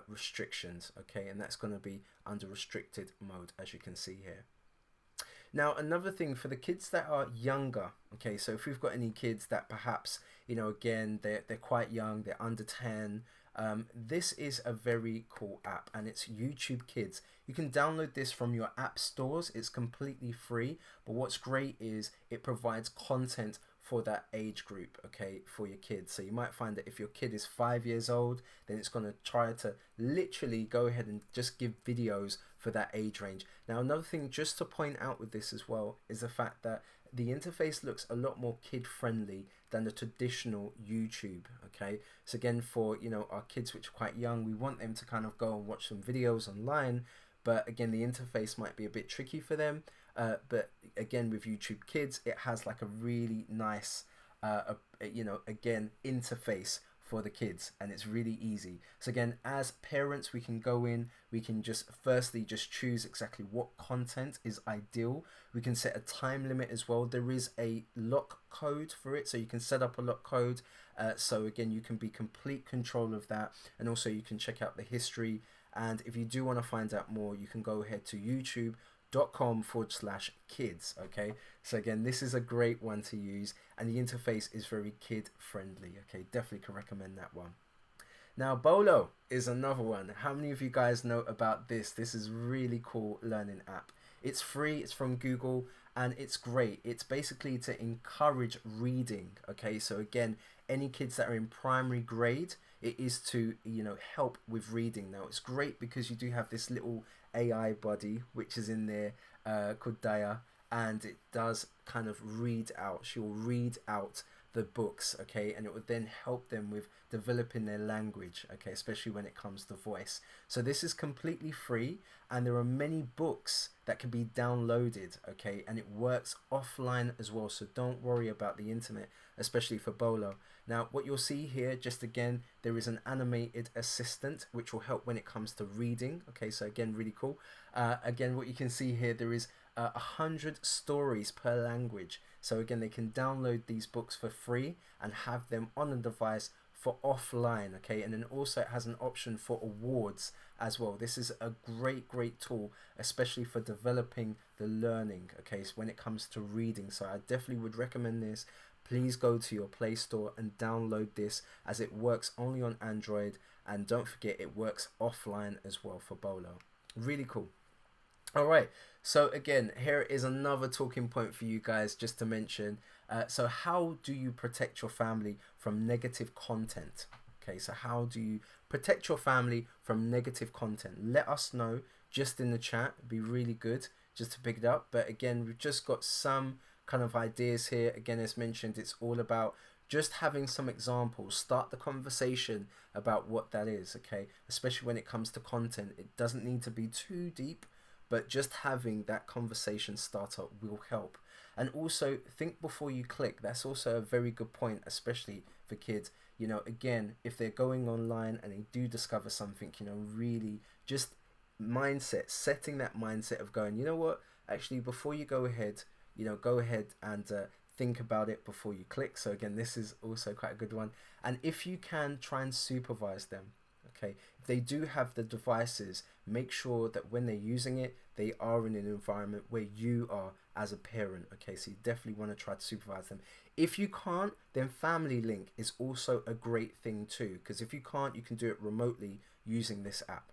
Speaker 1: restrictions, okay, and that's going to be under restricted mode, as you can see here. Now, another thing for the kids that are younger, okay, so if we've got any kids that perhaps, again, they're quite young, they're under 10, This is a very cool app, and it's YouTube Kids. You can download this from your app stores. It's completely free, but what's great is it provides content for that age group, okay, for your kids. So you might find that if your kid is 5 years old, then it's going to try to literally go ahead and just give videos for that age range. Now, another thing just to point out with this as well is the fact that the interface looks a lot more kid friendly than the traditional YouTube. Okay, so again, for our kids which are quite young, we want them to kind of go and watch some videos online, but again, the interface might be a bit tricky for them. But again, with YouTube Kids, it has like a really nice again, interface for the kids, and it's really easy. So again, as parents, we can go in, we can just firstly just choose exactly what content is ideal. We can set a time limit as well. There is a lock code for it, so you can set up a lock code. So again, you can be complete control of that, and also you can check out the history. And if you do want to find out more, you can go ahead to youtube.com/kids. Okay, so again, this is a great one to use, and the interface is very kid friendly. Okay, definitely can recommend that one. Now, Bolo is another one. How many of you guys know about this? This is really cool learning app. It's free, it's from Google, and it's great. It's basically to encourage reading. Okay, so again, any kids that are in primary grade, it is to help with reading. Now, it's great because you do have this little AI buddy which is in there called Daya, and it does kind of read out. She will read out the books, okay, and it would then help them with developing their language, okay, especially when it comes to voice. So this is completely free, and there are many books that can be downloaded, okay, and it works offline as well, so don't worry about the internet, especially for Bolo. Now, what you'll see here, just again, there is an animated assistant which will help when it comes to reading, okay, so again, really cool. Again, what you can see here, there is 100 stories per language. So again, they can download these books for free and have them on the device for offline, okay? And then also it has an option for awards as well. This is a great tool, especially for developing the learning, okay, so when it comes to reading. So I definitely would recommend this. Please go to your Play Store and download this, as it works only on Android, and don't forget it works offline as well for Bolo. Really cool. All right, so again, here is another talking point for you guys just to mention. So how do you protect your family from negative content? Okay, so how do you protect your family from negative content? Let us know just in the chat. It'd be really good just to pick it up. But again, we've just got some kind of ideas here. Again, as mentioned, it's all about just having some examples. Start the conversation about what that is, okay? Especially when it comes to content. It doesn't need to be too deep, but just having that conversation starter will help. And also, think before you click. That's also a very good point, especially for kids. Again, if they're going online and they do discover something, really just setting that mindset of going, you know what, actually, before you go ahead, go ahead and think about it before you click. So again, this is also quite a good one. And if you can, try and supervise them. Okay, if they do have the devices, make sure that when they're using it, they are in an environment where you are as a parent. Okay, so you definitely want to try to supervise them. If you can't, then Family Link is also a great thing too, because if you can't, you can do it remotely using this app.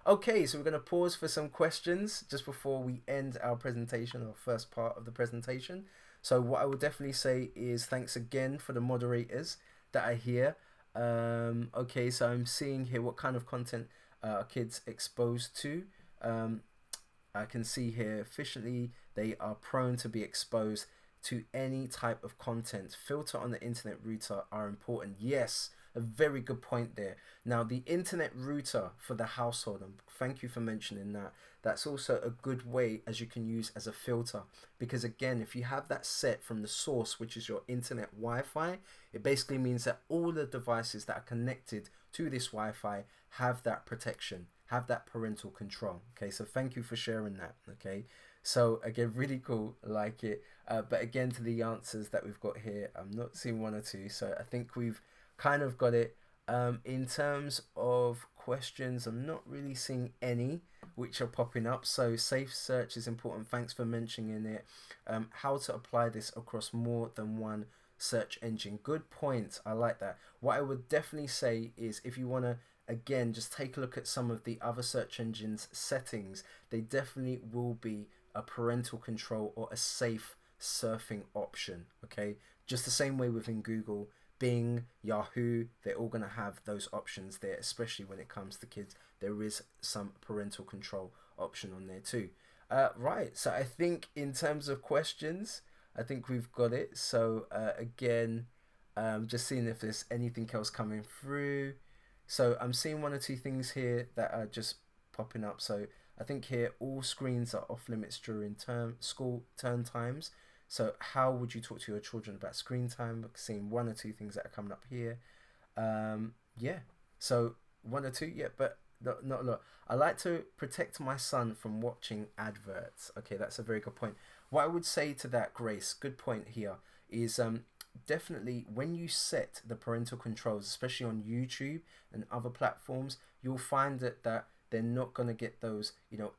Speaker 1: Okay, so we're going to pause for some questions just before we end our presentation, our first part of the presentation. So what I would definitely say is thanks again for the moderators that are here. Okay, so I'm seeing here what kind of content are kids exposed to. I can see here efficiently they are prone to be exposed to any type of content. Filter on the internet router are important. Yes, a very good point there. Now, the internet router for the household, and thank you for mentioning that. That's also a good way as you can use as a filter, because again, if you have that set from the source, which is your internet Wi-Fi, it basically means that all the devices that are connected to this Wi-Fi have that protection, have that parental control. Okay, so thank you for sharing that. Okay, so again, really cool, like it. But again, to the answers that we've got here, I'm not seeing one or two, so I think we've kind of got it. In terms of questions, I'm not really seeing any which are popping up. So safe search is important. Thanks for mentioning it. How to apply this across more than one search engine. Good point. I like that. What I would definitely say is if you want to, again, just take a look at some of the other search engines settings, they definitely will be a parental control or a safe surfing option. Okay, just the same way within Google, Bing, Yahoo, they're all going to have those options there, especially when it comes to kids. There is some parental control option on there too. Right, so I think in terms of questions, I think we've got it. So again, just seeing if there's anything else coming through. So I'm seeing one or two things here that are just popping up. So I think here all screens are off limits during term times. So how would you talk to your children about screen time? Seeing one or two things that are coming up here. Yeah. So one or two, yeah, but not a lot. I like to protect my son from watching adverts. Okay, that's a very good point. What I would say to that, Grace, good point here, is definitely when you set the parental controls, especially on YouTube and other platforms, you'll find that they're not going to get those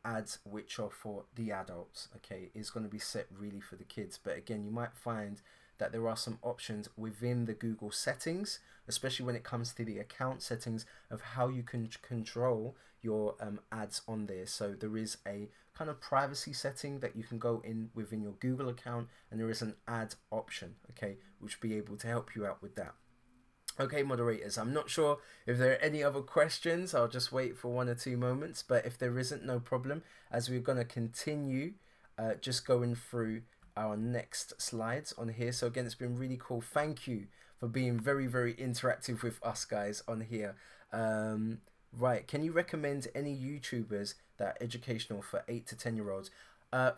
Speaker 1: ads which are for the adults. Okay, it's going to be set really for the kids. But again, you might find that there are some options within the Google settings, especially when it comes to the account settings of how you can control your ads on there. So there is a kind of privacy setting that you can go in within your Google account, and there is an ad option, okay, which will be able to help you out with that. Okay, moderators, I'm not sure if there are any other questions. I'll just wait for one or two moments, but if there isn't, no problem, as we're going to continue just going through our next slides on here. So again, it's been really cool. Thank you for being very, very interactive with us guys on here. Right, can you recommend any YouTubers that are educational for 8 to 10-year-olds?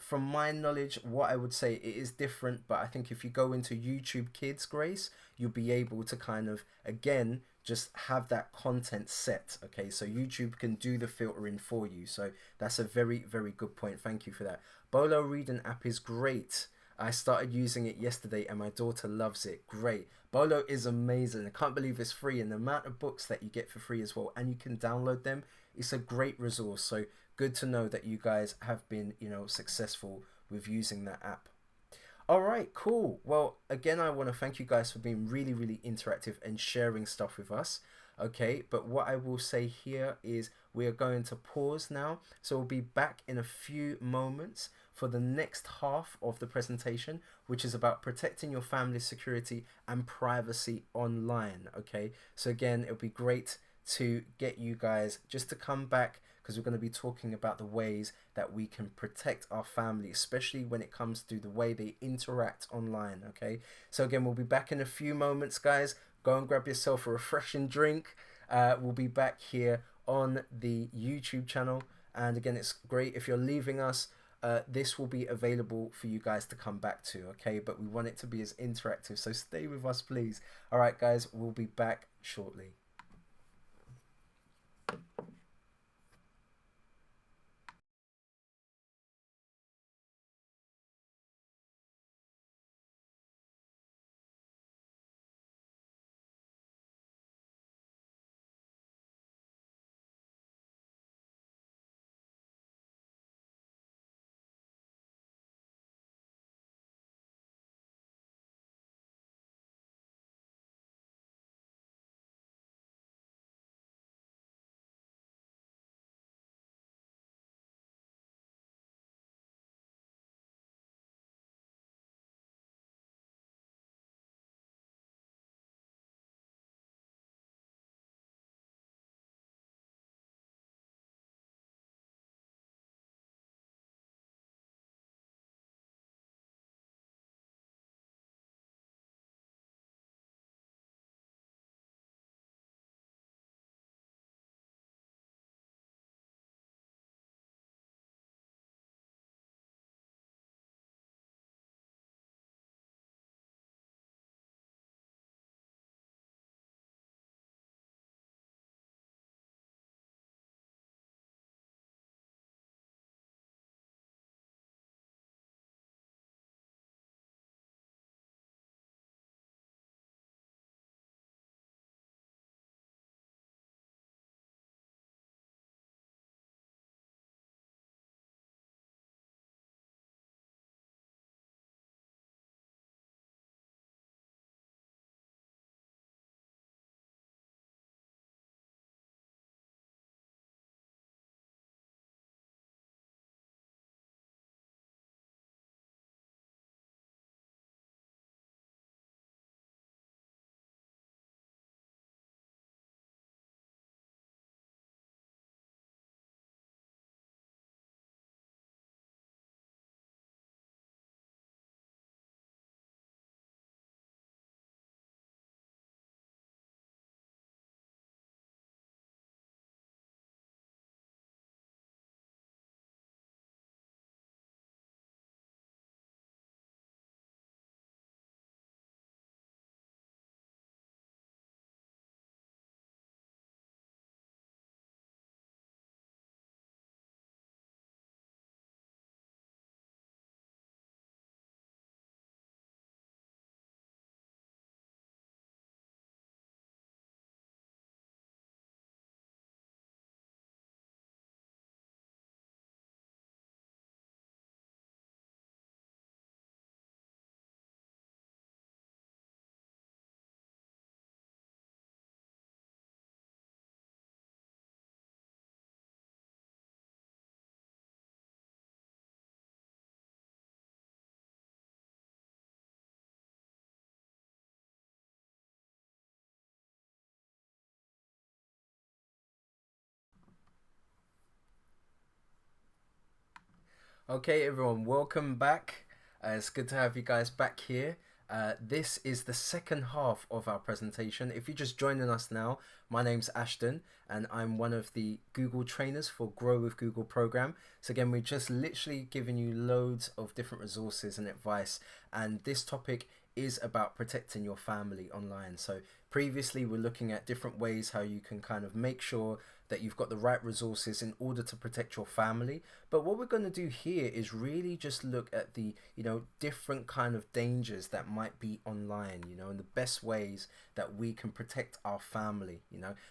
Speaker 1: From my knowledge, what I would say, it is different, but I think if you go into YouTube Kids, Grace, you'll be able to kind of, again, just have that content set. Okay, so YouTube can do the filtering for you. So that's a very, very good point. Thank you for that. Bolo Reading app is great. I started using it yesterday and my daughter loves it. Great. Bolo is amazing. I can't believe it's free, and the amount of books that you get for free as well, and you can download them. It's a great resource. So good to know that you guys have been, successful with using that app. All right, cool. Well, again, I want to thank you guys for being really, really interactive and sharing stuff with us. Okay, but what I will say here is we are going to pause now. So we'll be back in a few moments for the next half of the presentation, which is about protecting your family's security and privacy online. Okay, so again, it'll be great to get you guys just to come back, because we're going to be talking about the ways that we can protect our family, especially when it comes to the way they interact online. Okay, so again, we'll be back in a few moments, guys. Go and grab yourself a refreshing drink. We'll be back here on the YouTube channel, and again, it's great if you're leaving us. This will be available for you guys to come back to, okay, but we want it to be as interactive, so stay with us, please. All right, guys, we'll be back shortly. Okay, everyone, welcome back. It's good to have you guys back here. This is the second half of our presentation. If you're just joining us now, my name's Ashton and I'm one of the Google trainers for Grow with Google program. So again, we're just literally giving you loads of different resources and advice, and this topic is about protecting your family online. So previously we're looking at different ways how you can kind of make sure that you've got the right resources in order to protect your family. But what we're going to do here is really just look at the, different kind of dangers that might be online, and the best ways that we can protect our family,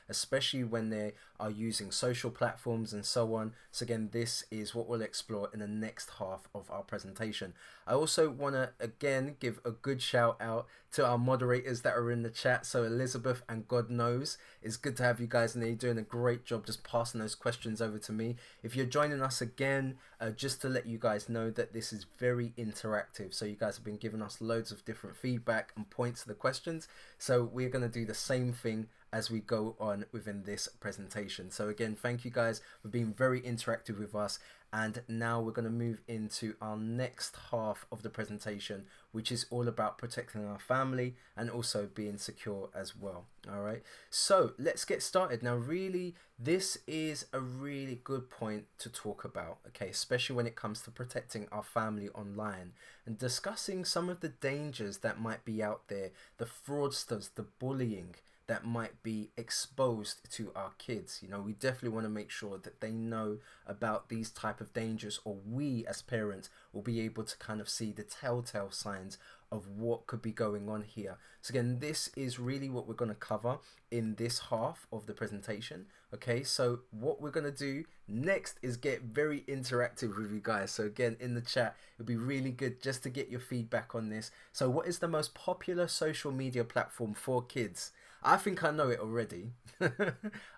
Speaker 1: especially when they are using social platforms and so on. So again, this is what we'll explore in the next half of our presentation. I also want to again give a good shout out to our moderators that are in the chat. So Elizabeth and God Knows, it's good to have you guys, and they're doing a great job just passing those questions over to me. If you're joining us again, just to let you guys know that this is very interactive. So you guys have been giving us loads of different feedback and points to the questions. So we're going to do the same thing as we go on within this presentation. So again, thank you guys for being very interactive with us. And now we're going to move into our next half of the presentation, which is all about protecting our family and also being secure as well. All right, so let's get started. Now, really, this is a really good point to talk about, okay, especially when it comes to protecting our family online and discussing some of the dangers that might be out there, the fraudsters, the bullying that might be exposed to our kids. We definitely want to make sure that they know about these type of dangers, or we as parents will be able to kind of see the telltale signs of what could be going on here. So again, this is really what we're going to cover in this half of the presentation. Okay, so what we're going to do next is get very interactive with you guys. So again, in the chat, it'd be really good just to get your feedback on this. So what is the most popular social media platform for kids? I think I know it already.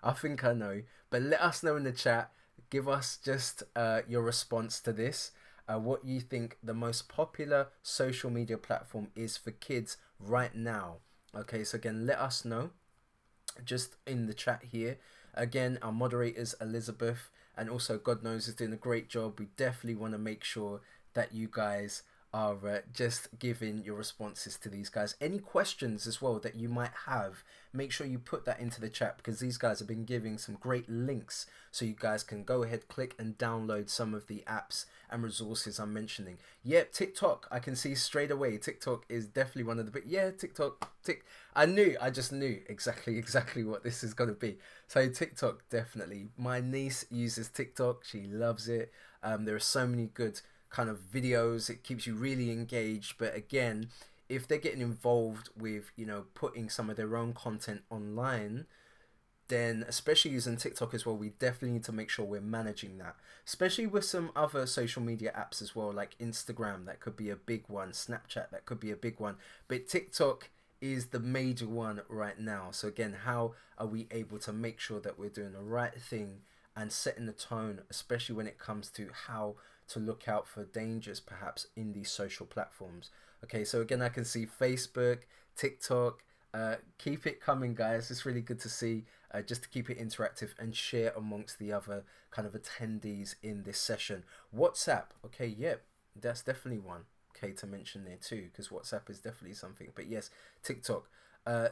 Speaker 1: I think I know, but let us know in the chat. Give us just your response to this. What you think the most popular social media platform is for kids right now. Okay, so again, let us know just in the chat here. Again, our moderators, Elizabeth, and also God Knows is doing a great job. We definitely want to make sure that you guys are just giving your responses to these guys. Any questions as well that you might have, make sure you put that into the chat, because these guys have been giving some great links so you guys can go ahead, click and download some of the apps and resources I'm mentioning. Yep, TikTok, I can see straight away. TikTok is definitely one of the TikTok. I just knew exactly what this is going to be. So TikTok, definitely. My niece uses TikTok. She loves it. There are so many good kind of videos. It keeps you really engaged. But again, if they're getting involved with, putting some of their own content online, then especially using TikTok as well, we definitely need to make sure we're managing that, especially with some other social media apps as well, like Instagram. That could be a big one. Snapchat, that could be a big one, but TikTok is the major one right now. So again, how are we able to make sure that we're doing the right thing and setting the tone, especially when it comes to how to look out for dangers perhaps in these social platforms? Okay, so again, I can see Facebook, TikTok. Keep it coming, guys. It's really good to see, just to keep it interactive and share amongst the other kind of attendees in this session. WhatsApp, okay, yep, that's definitely one, okay, to mention there too, because WhatsApp is definitely something. But yes, TikTok.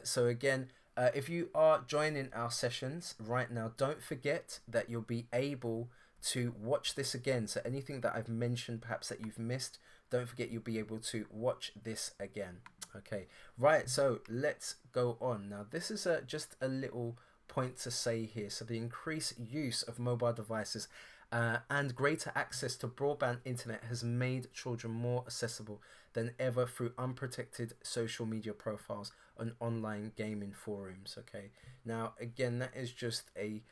Speaker 1: So again, if you are joining our sessions right now, don't forget that you'll be able to watch this again. So anything that I've mentioned perhaps that you've missed, don't forget you'll be able to watch this again. Okay, right, so let's go on. Now this is just a little point to say here. So the increased use of mobile devices and greater access to broadband internet has made children more accessible than ever through unprotected social media profiles and online gaming forums. Okay, now again, that is just a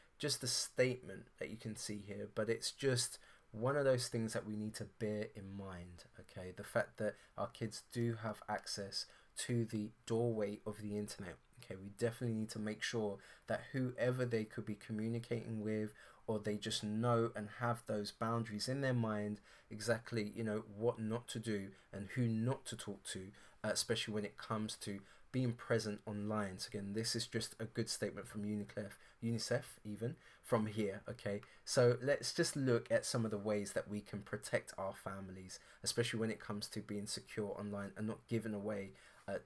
Speaker 1: statement that you can see here, but it's just one of those things that we need to bear in mind. Okay, the fact that our kids do have access to the doorway of the internet. Okay, we definitely need to make sure that whoever they could be communicating with, or they just know and have those boundaries in their mind, exactly, what not to do and who not to talk to, especially when it comes to being present online. So again, this is just a good statement from UNICEF even, from here. Okay, so let's just look at some of the ways that we can protect our families, especially when it comes to being secure online and not giving away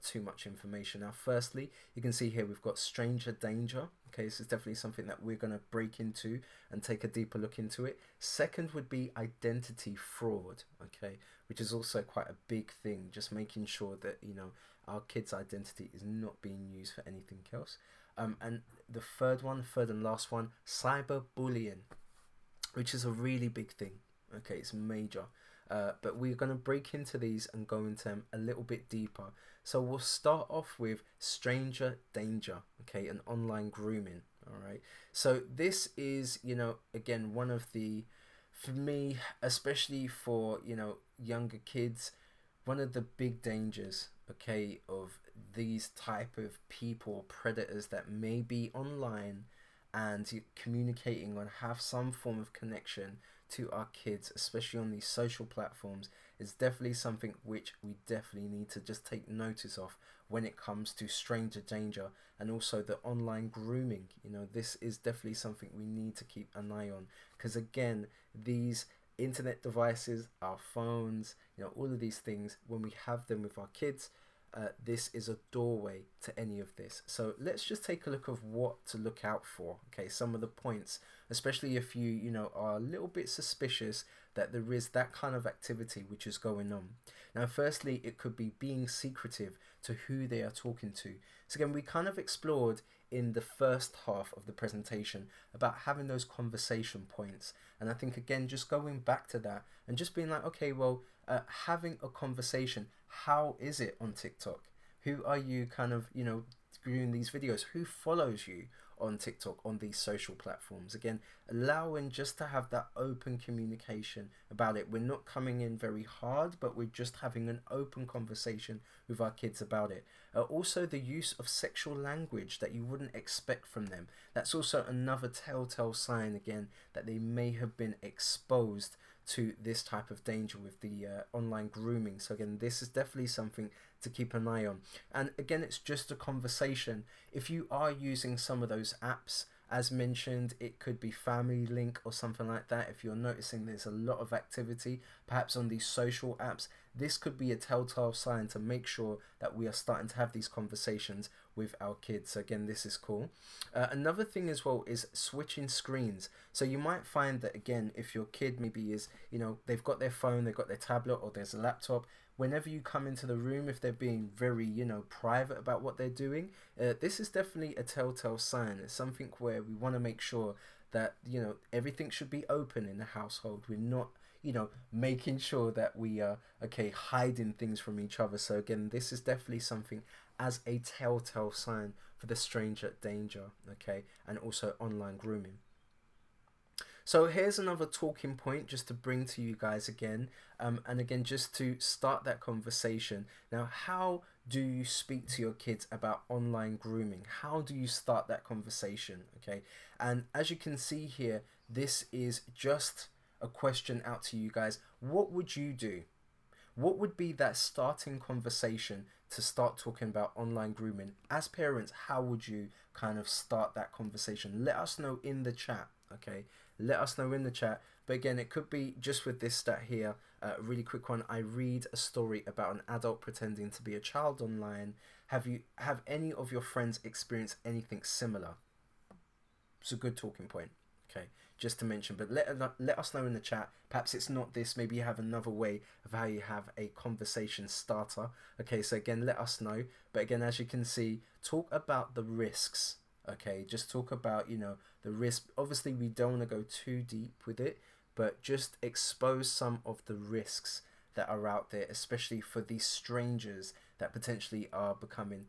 Speaker 1: too much information. Now, firstly, you can see here we've got stranger danger. Okay, this is definitely something that we're going to break into and take a deeper look into it. Second would be identity fraud. Okay, which is also quite a big thing, just making sure that, you know, our kids' identity is not being used for anything else. And the third and last one, cyberbullying, which is a really big thing. Okay, it's major. But we're going to break into these and go into them a little bit deeper. So we'll start off with stranger danger, okay, and online grooming. All right. So this is, you know, again, one of the, for me, especially for, you know, younger kids, one of the big dangers, okay, of these type of people, predators that may be online and communicating or have some form of connection to our kids, especially on these social platforms, is definitely something which we definitely need to just take notice of when it comes to stranger danger and also the online grooming. You know, this is definitely something we need to keep an eye on, because again, these internet devices, our phones, you know, all of these things, when we have them with our kids, this is a doorway to any of this. So let's just take a look of what to look out for. Okay, some of the points, especially if you know, are a little bit suspicious that there is that kind of activity which is going on. Now, firstly, it could be being secretive to who they are talking to. So again, we kind of explored in the first half of the presentation about having those conversation points, and I think again, just going back to that and just being like, okay, well, having a conversation, how is it on TikTok? Who are you kind of, you know, doing these videos? Who follows you on TikTok, on these social platforms? Again, allowing just to have that open communication about it. We're not coming in very hard, but we're just having an open conversation with our kids about it. Also, the use of sexual language that you wouldn't expect from them. That's also another telltale sign, again, that they may have been exposed to this type of danger with the online grooming. So again, this is definitely something to keep an eye on. And again, it's just a conversation. If you are using some of those apps, as mentioned, it could be Family Link or something like that. If you're noticing there's a lot of activity, perhaps on these social apps, this could be a telltale sign to make sure that we are starting to have these conversations with our kids. So again, this is cool. Another thing as well is switching screens. So you might find that, again, if your kid maybe is, you know, they've got their phone, they've got their tablet, or there's a laptop, whenever you come into the room, if they're being very, you know, private about what they're doing, this is definitely a telltale sign. It's something where we want to make sure that, you know, everything should be open in the household. We're not, you know, making sure that we are, okay, hiding things from each other. So again, this is definitely something as a telltale sign for the stranger danger, okay, and also online grooming. So here's another talking point just to bring to you guys again, and again, just to start that conversation. Now, how do you speak to your kids about online grooming? How do you start that conversation? Okay, and as you can see here, this is just a question out to you guys. What would you do? What would be that starting conversation to start talking about online grooming? As parents, how would you kind of start that conversation? Let us know in the chat, okay? Let us know in the chat. But again, it could be just with this stat here, a really quick one. I read a story about an adult pretending to be a child online. Have any of your friends experienced anything similar? It's a good talking point. Okay, just to mention, but let us know in the chat. Perhaps it's not this, maybe you have another way of how you have a conversation starter. Okay, so again, let us know. But again, as you can see, talk about the risks. Okay, just talk about, you know, the risk. Obviously, we don't want to go too deep with it, but just expose some of the risks that are out there, especially for these strangers that potentially are becoming,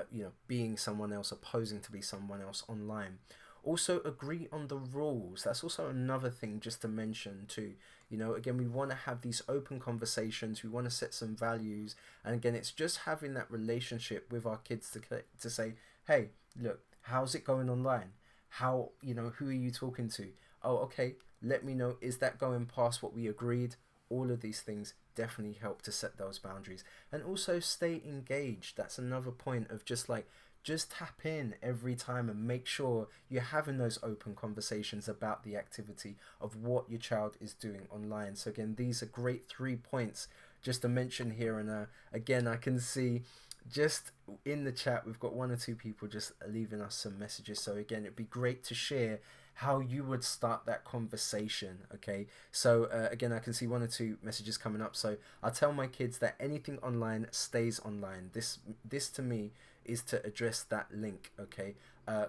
Speaker 1: you know, being someone else, opposing to be someone else online. Also, agree on the rules. That's also another thing just to mention too. You know, again, we want to have these open conversations. We want to set some values. And again, it's just having that relationship with our kids to say, hey, look, how's it going online? How, you know, who are you talking to? Oh, okay, let me know. Is that going past what we agreed? All of these things definitely help to set those boundaries. And also stay engaged. That's another point of just like just tap in every time and make sure you're having those open conversations about the activity of what your child is doing online. So again, these are great 3 points just to mention here. And again, I can see just in the chat we've got one or two people just leaving us some messages. So again, it'd be great to share how you would start that conversation. Okay, so again, I can see one or two messages coming up. So I tell my kids that anything online stays online. This to me is to address that link. Okay,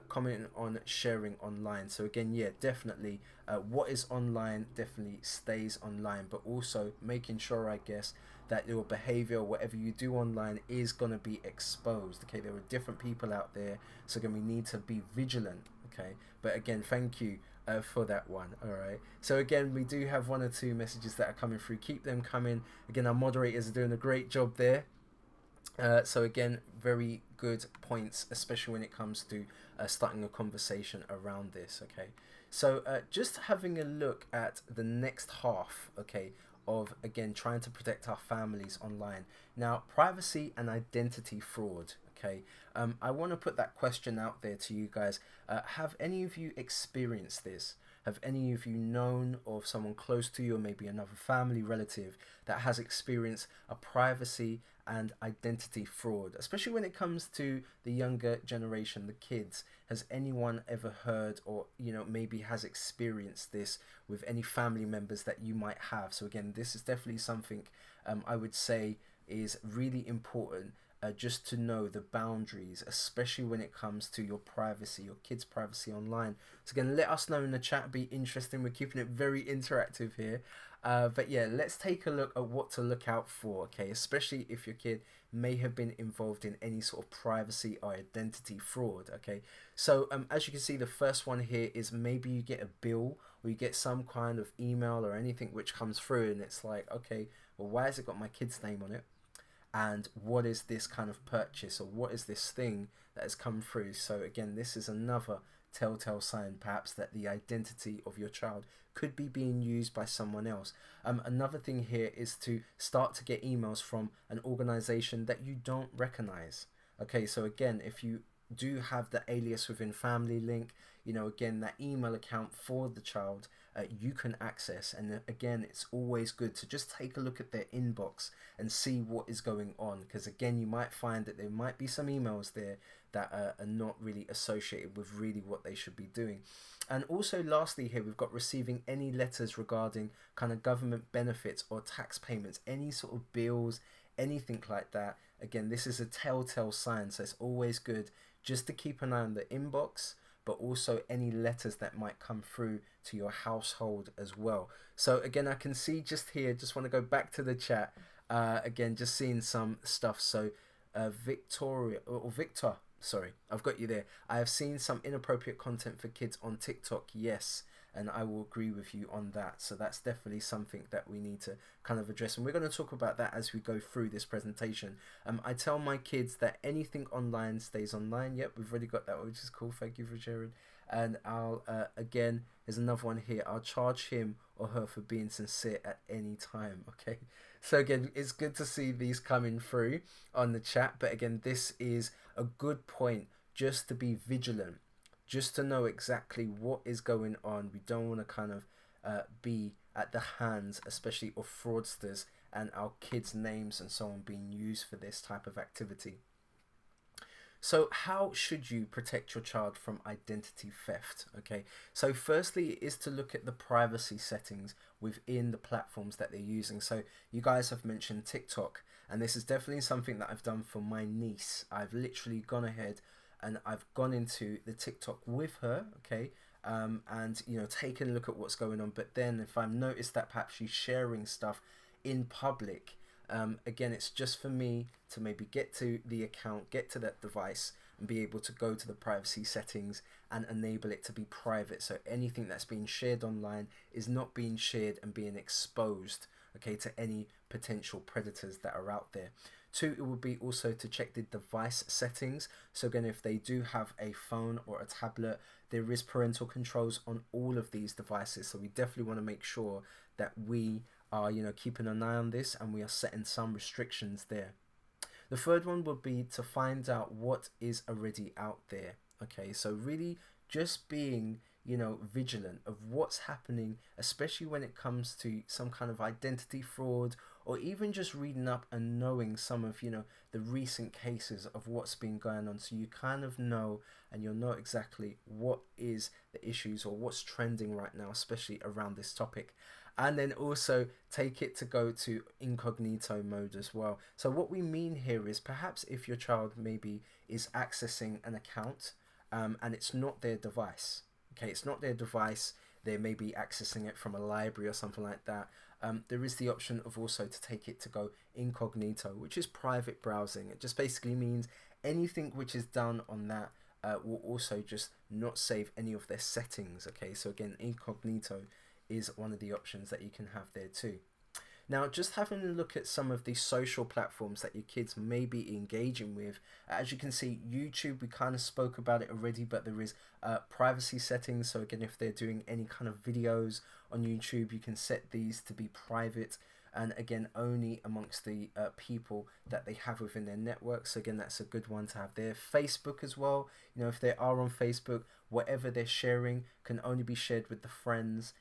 Speaker 1: commenting on sharing online. So again, yeah, definitely what is online definitely stays online, but also making sure, I guess, that your behavior, whatever you do online, is going to be exposed. Okay, there are different people out there, so again, we need to be vigilant. Okay, but again, thank you for that one. All right, so again, we do have one or two messages that are coming through. Keep them coming. Again, our moderators are doing a great job there. So again, very good points, especially when it comes to starting a conversation around this. Okay, so just having a look at the next half. Okay, of again trying to protect our families online. Now, privacy and identity fraud. Okay, I want to put that question out there to you guys. Have any of you experienced this? Have any of you known of someone close to you, or maybe another family relative, that has experienced a privacy and identity fraud, especially when it comes to the younger generation, the kids? Has anyone ever heard, or maybe has experienced this with any family members that you might have? So again, this is definitely something I would say is really important, just to know the boundaries, especially when it comes to your privacy, your kids' privacy online. So again, let us know in the chat. It'd be interesting. We're keeping it very interactive here. But yeah, let's take a look at what to look out for, okay? Especially if your kid may have been involved in any sort of privacy or identity fraud, okay? So as you can see, the first one here is maybe you get a bill, or you get some kind of email or anything which comes through, and it's like, okay, well, why has it got my kid's name on it? And what is this kind of purchase, or what is this thing that has come through? So again, this is another telltale sign perhaps that the identity of your child could be being used by someone else. Another thing here is to start to get emails from an organization that you don't recognize. Okay, so again, if you do have the alias within family link, again, that email account for the child, you can access. And again, it's always good to just take a look at their inbox and see what is going on, because again, you might find that there might be some emails there that are not really associated with really what they should be doing. And also lastly here, we've got receiving any letters regarding kind of government benefits or tax payments, any sort of bills, anything like that. Again, this is a telltale sign, so it's always good just to keep an eye on the inbox, but also any letters that might come through to your household as well. So again, I can see just here, just want to go back to the chat, again, just seeing some stuff. So Victor, sorry, I've got you there. I have seen some inappropriate content for kids on TikTok. Yes, and I will agree with you on that. So that's definitely something that we need to kind of address, and we're going to talk about that as we go through this presentation. I tell my kids that anything online stays online. Yep, we've already got that, which is cool. Thank you for sharing. And I'll again, there's another one here. I'll charge him or her for being sincere at any time. Okay, so again, it's good to see these coming through on the chat. But again, this is a good point, just to be vigilant, just to know exactly what is going on. We don't want to kind of be at the hands, especially of fraudsters, and our kids' names and so on being used for this type of activity. So how should you protect your child from identity theft? Okay, so firstly is to look at the privacy settings within the platforms that they're using. So you guys have mentioned TikTok, and this is definitely something that I've done for my niece. I've literally gone ahead and I've gone into the TikTok with her, okay, and taken a look at what's going on. But then if I've noticed that perhaps she's sharing stuff in public, again, it's just for me to maybe get to the account, get to that device, and be able to go to the privacy settings and enable it to be private. So anything that's being shared online is not being shared and being exposed, okay, to any potential predators that are out there. Two, it would be also to check the device settings. So again, if they do have a phone or a tablet, there is parental controls on all of these devices. So we definitely want to make sure that we are, keeping an eye on this, and we are setting some restrictions there. The third one would be to find out what is already out there. Okay, so really just being, vigilant of what's happening, especially when it comes to some kind of identity fraud, or even just reading up and knowing some of, the recent cases of what's been going on, so you kind of know, and you'll know exactly what is the issues or what's trending right now, especially around this topic. And then also take it to go to incognito mode as well. So what we mean here is, perhaps if your child maybe is accessing an account, and it's not their device. Okay, it's not their device. They may be accessing it from a library or something like that. There is the option of also to take it to go incognito, which is private browsing. It just basically means anything which is done on that will also just not save any of their settings. Okay, so again, incognito is one of the options that you can have there too. Now, just having a look at some of the social platforms that your kids may be engaging with. As you can see, YouTube, we kind of spoke about it already, but there is privacy settings. So again, if they're doing any kind of videos on YouTube, you can set these to be private, and again, only amongst the people that they have within their network. So again, that's a good one to have there. Facebook as well, if they are on Facebook, whatever they're sharing can only be shared with the friends,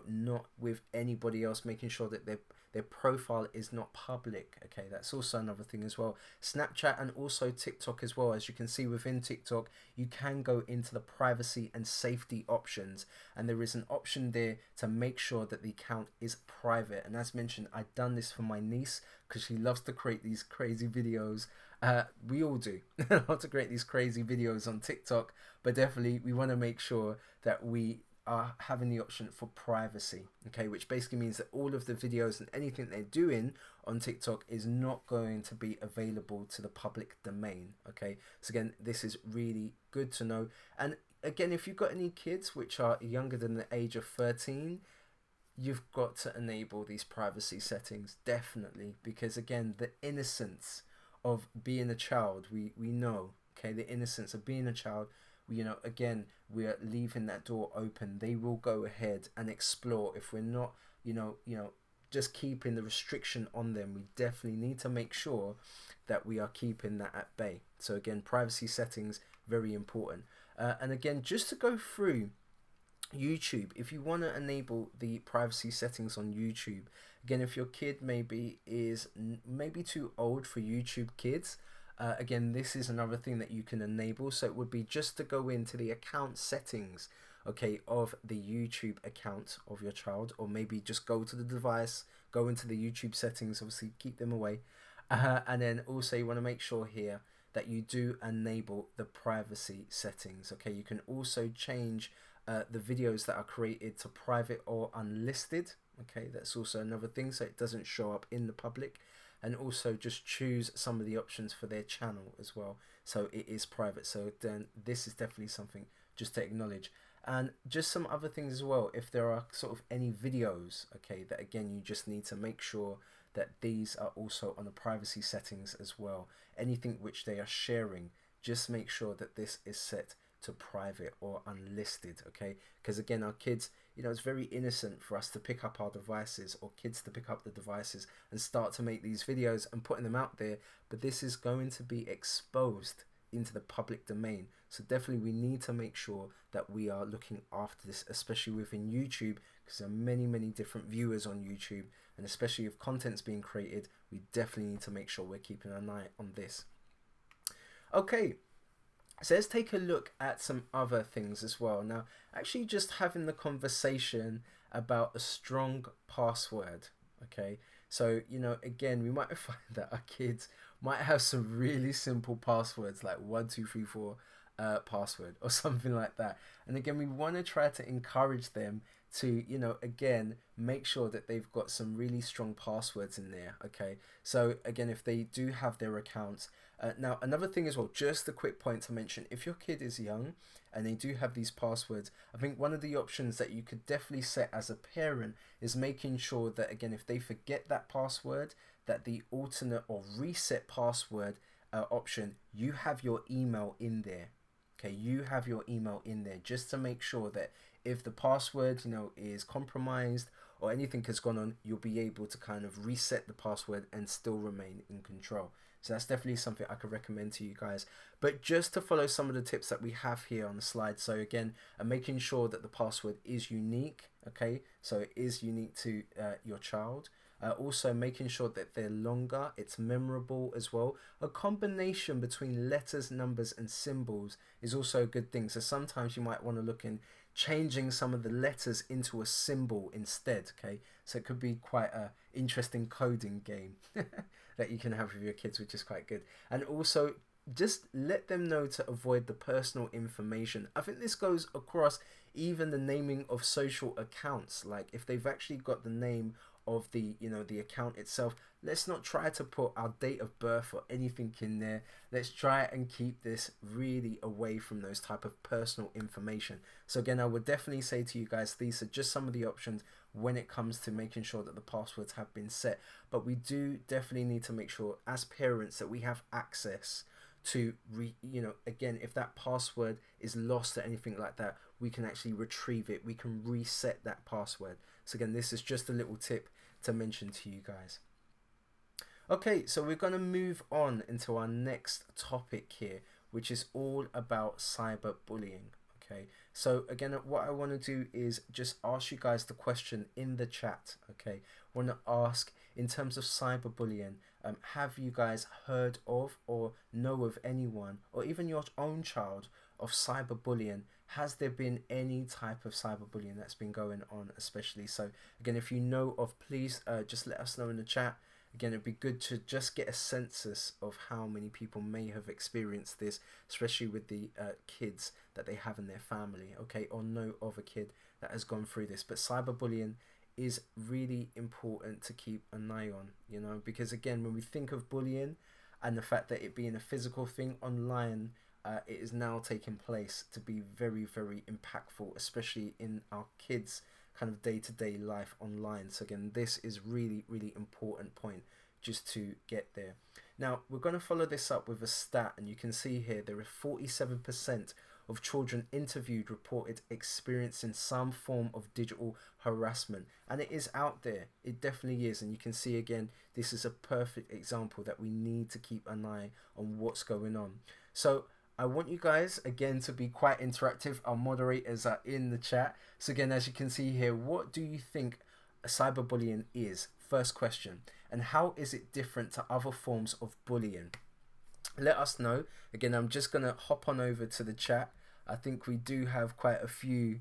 Speaker 1: not with anybody else, making sure that their profile is not public. Okay, that's also another thing as well. Snapchat and also TikTok as well. As you can see within TikTok, you can go into the privacy and safety options, and there is an option there to make sure that the account is private. And as mentioned, I've done this for my niece because she loves to create these crazy videos. We all do love to create these crazy videos on TikTok, but definitely we want to make sure that we are having the option for privacy, okay, which basically means that all of the videos and anything they're doing on TikTok is not going to be available to the public domain. Okay, so again, this is really good to know. And again, if you've got any kids which are younger than the age of 13, you've got to enable these privacy settings, definitely, because again, the innocence of being a child, we know, okay, the innocence of being a child, again, we're leaving that door open. They will go ahead and explore. If we're not, just keeping the restriction on them, we definitely need to make sure that we are keeping that at bay. So again, privacy settings, very important. And again, just to go through YouTube, if you want to enable the privacy settings on YouTube, again, if your kid is maybe too old for YouTube Kids, again, this is another thing that you can enable. So it would be just to go into the account settings, okay, of the YouTube account of your child, or maybe just go to the device, go into the YouTube settings, obviously keep them away. And then also you want to make sure here that you do enable the privacy settings. Okay, you can also change the videos that are created to private or unlisted. Okay, that's also another thing, so it doesn't show up in the public. And also just choose some of the options for their channel as well, so it is private. So then this is definitely something just to acknowledge. And just some other things as well, if there are sort of any videos, okay, that again you just need to make sure that these are also on the privacy settings as well. Anything which they are sharing, just make sure that this is set to private or unlisted, okay? Because again, our kids, it's very innocent for us to pick up our devices, or kids to pick up the devices and start to make these videos and putting them out there, but this is going to be exposed into the public domain. So definitely we need to make sure that we are looking after this, especially within YouTube, because there are many different viewers on YouTube, and especially if content's being created, we definitely need to make sure we're keeping an eye on this. Okay, so let's take a look at some other things as well. Now, actually just having the conversation about a strong password, okay? So, again, we might find that our kids might have some really simple passwords like 1234 password or something like that. And again, we want to try to encourage them to, again, make sure that they've got some really strong passwords in there, okay? So again, if they do have their accounts, now another thing as well, just a quick point to mention, if your kid is young and they do have these passwords, I think one of the options that you could definitely set as a parent is making sure that, again, if they forget that password, that the alternate or reset password option, you have your email in there. Okay, you have your email in there just to make sure that if the password, is compromised or anything has gone on, you'll be able to kind of reset the password and still remain in control. So that's definitely something I could recommend to you guys. But just to follow some of the tips that we have here on the slide. So again, making sure that the password is unique. Okay, so it is unique to your child. Also making sure that they're longer, it's memorable as well. A combination between letters, numbers and symbols is also a good thing. So sometimes you might want to look in changing some of the letters into a symbol instead. Okay, so it could be quite a interesting coding game that you can have with your kids, which is quite good. And also just let them know to avoid the personal information. I think this goes across even the naming of social accounts. Like if they've actually got the name of the the account itself, let's not try to put our date of birth or anything in there. Let's try and keep this really away from those type of personal information. So again, I would definitely say to you guys, these are just some of the options when it comes to making sure that the passwords have been set. But we do definitely need to make sure as parents that we have access to again, if that password is lost or anything like that, we can actually retrieve it, we can reset that password. So again, this is just a little tip to mention to you guys. Okay, so we're going to move on into our next topic here, which is all about cyberbullying. Okay, so again, what I want to do is just ask you guys the question in the chat. Okay, I want to ask, in terms of cyberbullying, have you guys heard of or know of anyone, or even your own child, of cyberbullying? Has there been any type of cyberbullying that's been going on, especially? So again, if you know of, please just let us know in the chat. Again, it'd be good to just get a census of how many people may have experienced this, especially with the kids that they have in their family, okay, or know of a kid that has gone through this. But cyberbullying is really important to keep an eye on, because again, when we think of bullying and the fact that it being a physical thing online, it is now taking place to be very, very impactful, especially in our kids' kind of day-to-day life online. So again, this is really, really important point just to get there. Now, we're going to follow this up with a stat, and you can see here there are 47% of children interviewed reported experiencing some form of digital harassment, and it is out there. It definitely is, and you can see again, this is a perfect example that we need to keep an eye on what's going on. So I want you guys again to be quite interactive. Our moderators are in the chat. So again, as you can see here, what do you think cyberbullying is? First question. And how is it different to other forms of bullying? Let us know. Again, I'm just going to hop on over to the chat. I think we do have quite a few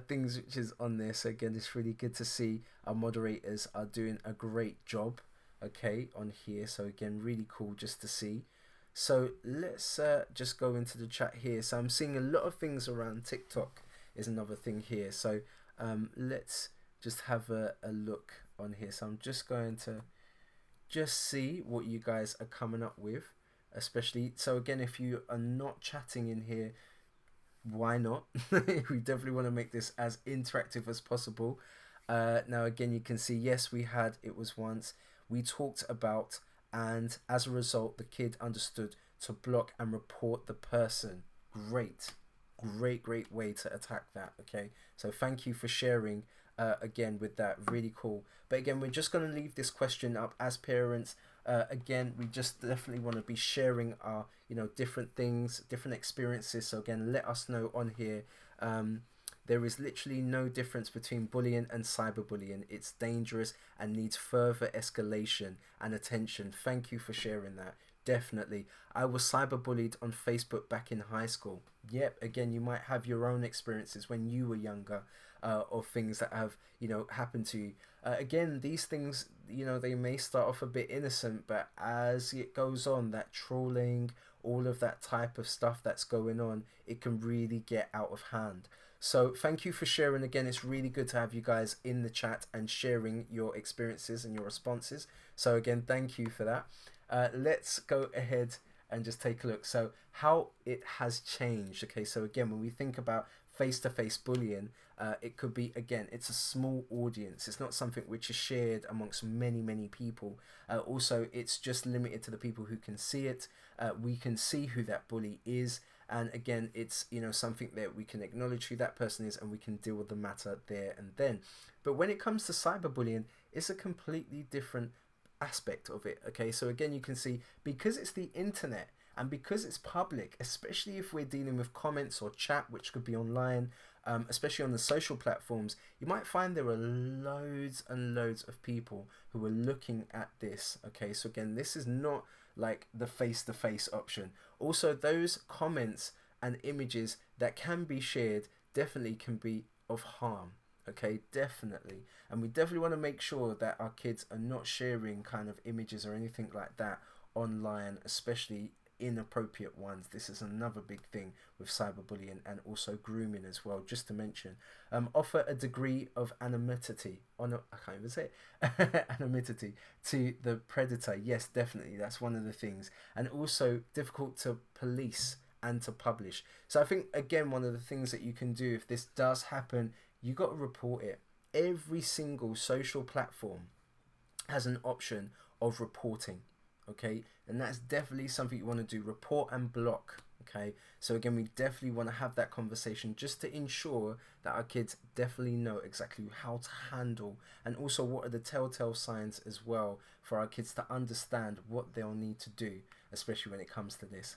Speaker 1: things which is on there. So again, it's really good to see our moderators are doing a great job, okay, on here. So again, really cool just to see. So let's just go into the chat here. So I'm seeing a lot of things around TikTok is another thing here. So let's just have a look on here. So I'm just going to just see what you guys are coming up with, especially. So again, if you are not chatting in here, why not? We definitely want to make this as interactive as possible. Now again, you can see, yes, we had It Was Once. We talked about, and as a result, the kid understood to block and report the person. Great way to attack that. Okay, so thank you for sharing again with that. Really cool. But again, we're just going to leave this question up as parents. Again, we just definitely want to be sharing our different things, different experiences. So again, let us know on here. There is literally no difference between bullying and cyberbullying. It's dangerous and needs further escalation and attention. Thank you for sharing that. Definitely. I was cyberbullied on Facebook back in high school. Yep, again, you might have your own experiences when you were younger, of things that have, happened to you. Again, these things, they may start off a bit innocent, but as it goes on, that trolling, all of that type of stuff that's going on, it can really get out of hand. So thank you for sharing. Again, it's really good to have you guys in the chat and sharing your experiences and your responses. So again, thank you for that. Let's go ahead and just take a look. So how it has changed. Okay, so again, when we think about face-to-face bullying, it could be, again, it's a small audience. It's not something which is shared amongst many people. Also, it's just limited to the people who can see it. We can see who that bully is. And again, it's something that we can acknowledge who that person is, and we can deal with the matter there and then. But when it comes to cyberbullying, it's a completely different aspect of it. Okay, so again, you can see because it's the internet and because it's public, especially if we're dealing with comments or chat, which could be online, especially on the social platforms, you might find there are loads and loads of people who are looking at this. Okay, so again, this is not like the face-to-face option. Also, those comments and images that can be shared definitely can be of harm. Okay, definitely. And we definitely want to make sure that our kids are not sharing kind of images or anything like that online, especially inappropriate ones. This is another big thing with cyberbullying and also grooming as well, just to mention. Offer a degree of anonymity. Oh no, I can't even say it. Anonymity to the predator. Yes, definitely. That's one of the things. And also difficult to police and to publish. So I think, again, one of the things that you can do if this does happen, you got to report it. Every single social platform has an option of reporting. Okay, and that's definitely something you want to do. Report and block. Okay, so again, we definitely want to have that conversation just to ensure that our kids definitely know exactly how to handle, and also what are the telltale signs as well for our kids to understand what they'll need to do, especially when it comes to this.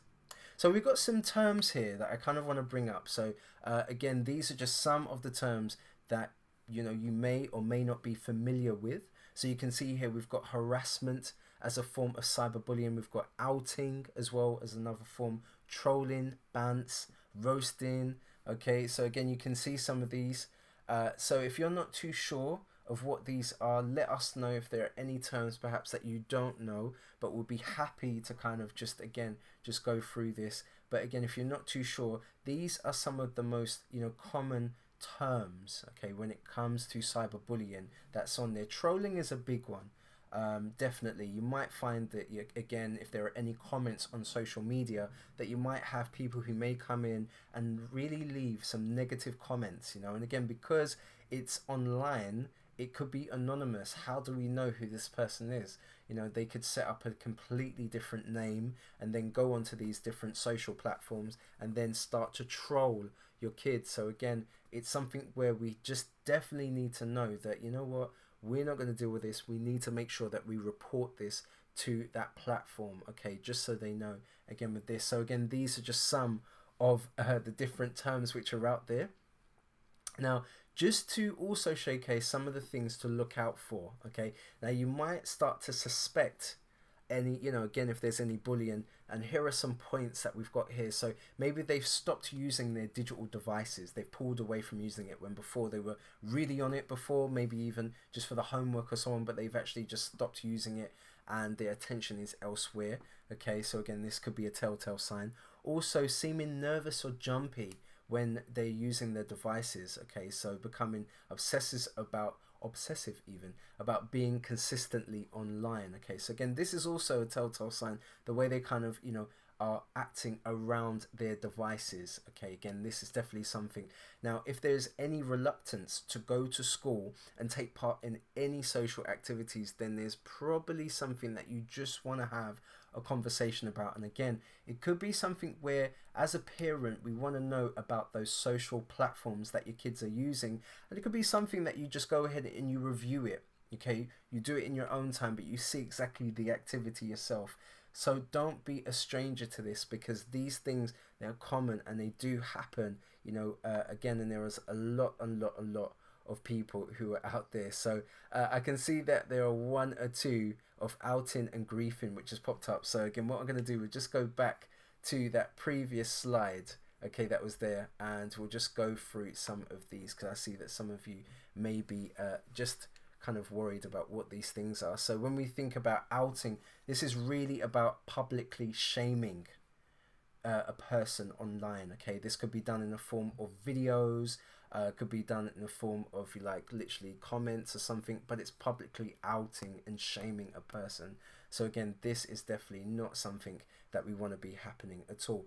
Speaker 1: So we've got some terms here that I kind of want to bring up. So again, these are just some of the terms that you may or may not be familiar with. So you can see here we've got harassment as a form of cyberbullying. We've got outing as well as another form, trolling, bants, roasting. Okay, so again, you can see some of these. So if you're not too sure of what these are, let us know if there are any terms perhaps that you don't know, but we'll be happy to kind of just go through this. But again, if you're not too sure, these are some of the most common terms, okay, when it comes to cyberbullying that's on there. Trolling is a big one. Definitely, you might find that again, if there are any comments on social media, that you might have people who may come in and really leave some negative comments, and again, because it's online, it could be anonymous. How do we know who this person is? They could set up a completely different name and then go onto these different social platforms and then start to troll your kids. So again, it's something where we just definitely need to know that, what, we're not going to deal with this. We need to make sure that we report this to that platform, okay, just so they know, again, with this. So again, these are just some of the different terms which are out there. Now, just to also showcase some of the things to look out for, okay, now you might start to suspect any, again, if there's any bullying, and here are some points that we've got here. So maybe they've stopped using their digital devices. They've pulled away from using it when before they were really on it before, maybe even just for the homework or so on, but they've actually just stopped using it and their attention is elsewhere. Okay, so again, this could be a telltale sign. Also, seeming nervous or jumpy when they're using their devices. Okay, so becoming obsessive even about being consistently online. Okay, so again, this is also a telltale sign, the way they kind of are acting around their devices. Okay, again, this is definitely something. Now, if there's any reluctance to go to school and take part in any social activities, then there's probably something that you just want to have a conversation about. And again, it could be something where as a parent we want to know about those social platforms that your kids are using, and it could be something that you just go ahead and you review it. Okay, you do it in your own time, but you see exactly the activity yourself. So don't be a stranger to this, because these things, they're common and they do happen, again, and there is a lot of people who are out there. So I can see that there are one or two of outing and griefing which has popped up. So again, what I'm going to do is just go back to that previous slide, okay, that was there, and we'll just go through some of these, because I see that some of you may be just kind of worried about what these things are. So when we think about outing, this is really about publicly shaming a person online. Okay, this could be done in the form of videos, could be done in the form of literally comments or something, but it's publicly outing and shaming a person. So again, this is definitely not something that we want to be happening at all.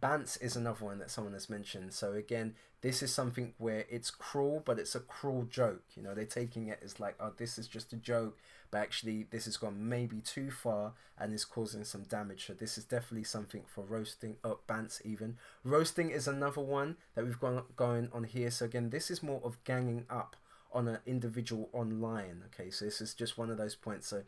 Speaker 1: Bants is another one that someone has mentioned. So again, this is something where it's cruel, but it's a cruel joke. They're taking it as like, oh, this is just a joke, but actually this has gone maybe too far and is causing some damage. So this is definitely something for roasting, bants even. Roasting is another one that we've got going on here. So again, this is more of ganging up on an individual online. Okay, so this is just one of those points. So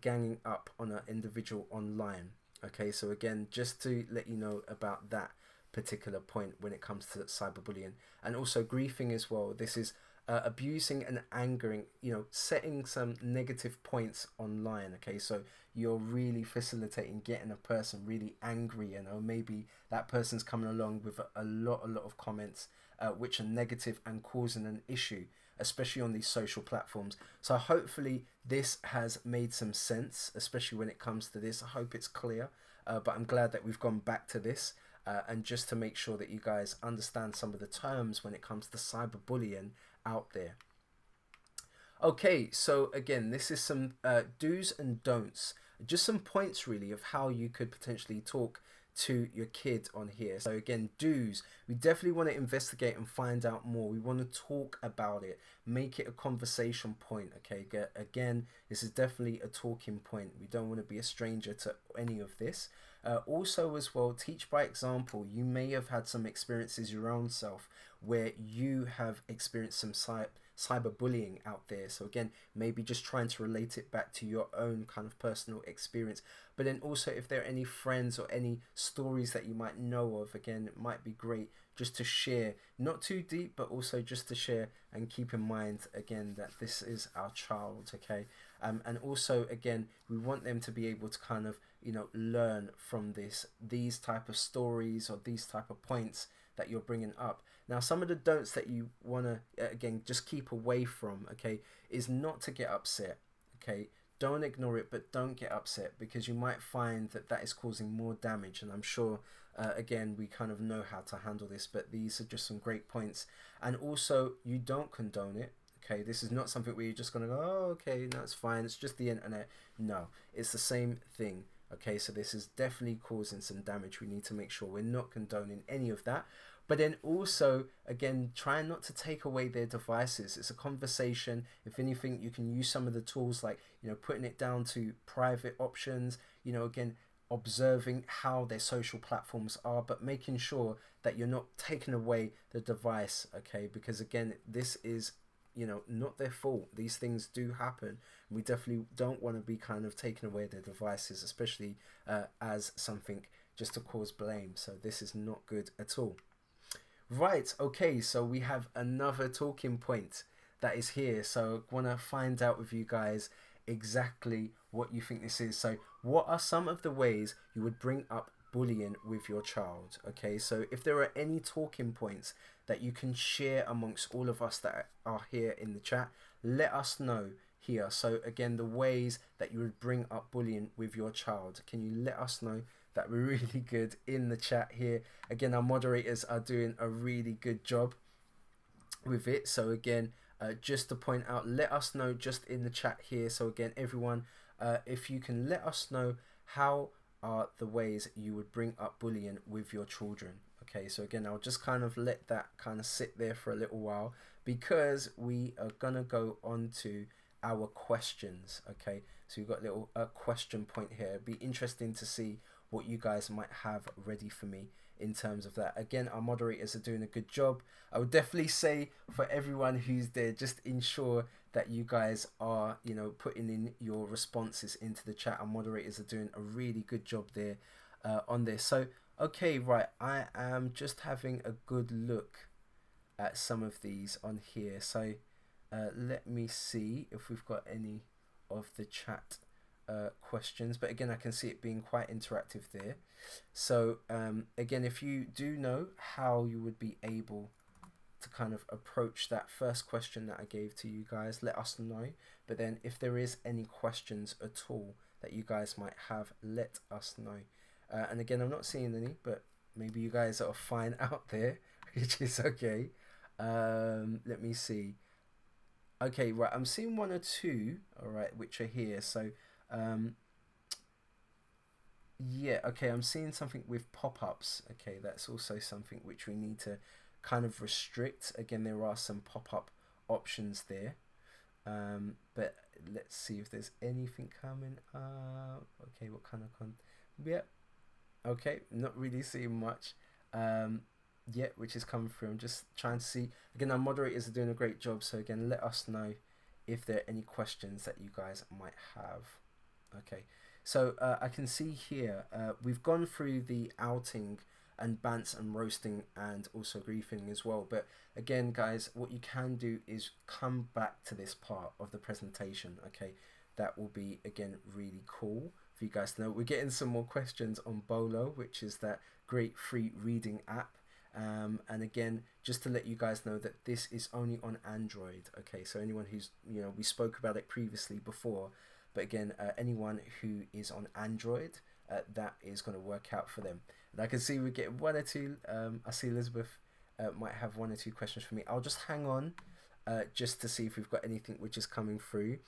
Speaker 1: ganging up on an individual online. Okay, so again, just to let you know about that particular point when it comes to cyberbullying, and also griefing as well. This is abusing and angering, setting some negative points online. Okay, so you're really facilitating getting a person really angry, maybe that person's coming along with a lot of comments which are negative and causing an issue, especially on these social platforms. So hopefully this has made some sense, especially when it comes to this. I hope it's clear, but I'm glad that we've gone back to this. And just to make sure that you guys understand some of the terms when it comes to cyberbullying out there. Okay, so again, this is some do's and don'ts, just some points really of how you could potentially talk to your kid on here. So again, do's, we definitely want to investigate and find out more. We want to talk about it, make it a conversation point. Okay, again, this is definitely a talking point. We don't want to be a stranger to any of this. Also as well, teach by example. You may have had some experiences your own self where you have experienced some cyberbullying out there. So again, maybe just trying to relate it back to your own kind of personal experience. But then also, if there are any friends or any stories that you might know of, again, it might be great just to share, not too deep, but also just to share and keep in mind again that this is our child. Okay, and also again, we want them to be able to kind of learn from these type of stories or these type of points that you're bringing up. Now, some of the don'ts that you want to again just keep away from, okay, is not to get upset. Okay, don't ignore it, but don't get upset, because you might find that that is causing more damage. And I'm sure again, we kind of know how to handle this, but these are just some great points. And also, you don't condone it. Okay, this is not something where you're just going to go, oh, okay, that's fine, it's just the internet. No, it's the same thing. Okay, so this is definitely causing some damage. We need to make sure we're not condoning any of that. But then also, again, try not to take away their devices. It's a conversation. If anything, you can use some of the tools like, putting it down to private options, again, observing how their social platforms are, but making sure that you're not taking away the device, okay? Because again, this is not their fault. These things do happen. We definitely don't want to be kind of taking away their devices, especially as something just to cause blame. So this is not good at all. Right, okay, so we have another talking point that is here. So I want to find out with you guys exactly what you think this is. So what are some of the ways you would bring up bullying with your child? Okay, so if there are any talking points that you can share amongst all of us that are here in the chat, let us know here. So again, the ways that you would bring up bullying with your child, can you let us know? That we're really good in the chat here. Again, our moderators are doing a really good job with it. So again, just to point out, let us know just in the chat here. So again, everyone, if you can let us know how are the ways you would bring up bullying with your children. Okay, so again, I'll just kind of let that kind of sit there for a little while, because we are gonna go on to our questions. Okay, so we've got a little question point here. It'd be interesting to see what you guys might have ready for me in terms of that. Again, our moderators are doing a good job. I would definitely say for everyone who's there, just ensure that you guys are, putting in your responses into the chat. Our moderators are doing a really good job there on this. So, okay, right, I am just having a good look at some of these on here. So let me see if we've got any of the chat questions, but again, I can see it being quite interactive there. So again, if you do know how you would be able to kind of approach that first question that I gave to you guys, let us know. But then if there is any questions at all that you guys might have, let us know. And again, I'm not seeing any, but maybe you guys are fine out there, which is okay. Let me see. Okay, right, I'm seeing one or two, all right, which are here. So yeah, okay, I'm seeing something with pop-ups. Okay, that's also something which we need to kind of restrict. Again, there are some pop-up options there. But let's see if there's anything coming up. Okay, what kind of yeah. Okay, not really seeing much. Yeah, which is coming through. I'm just trying to see. Again, our moderators are doing a great job. So again, let us know if there are any questions that you guys might have. Okay, so I can see here we've gone through the outing and bants and roasting and also griefing as well. But again, guys, what you can do is come back to this part of the presentation. Okay, that will be again really cool for you guys to know. We're getting some more questions on Bolo, which is that great free reading app. And again, just to let you guys know that this is only on Android. Okay, so anyone who's, we spoke about it previously before, but again, anyone who is on Android, that is going to work out for them. And I can see we get one or two. I see Elizabeth might have one or two questions for me. I'll just hang on just to see if we've got anything which is coming through.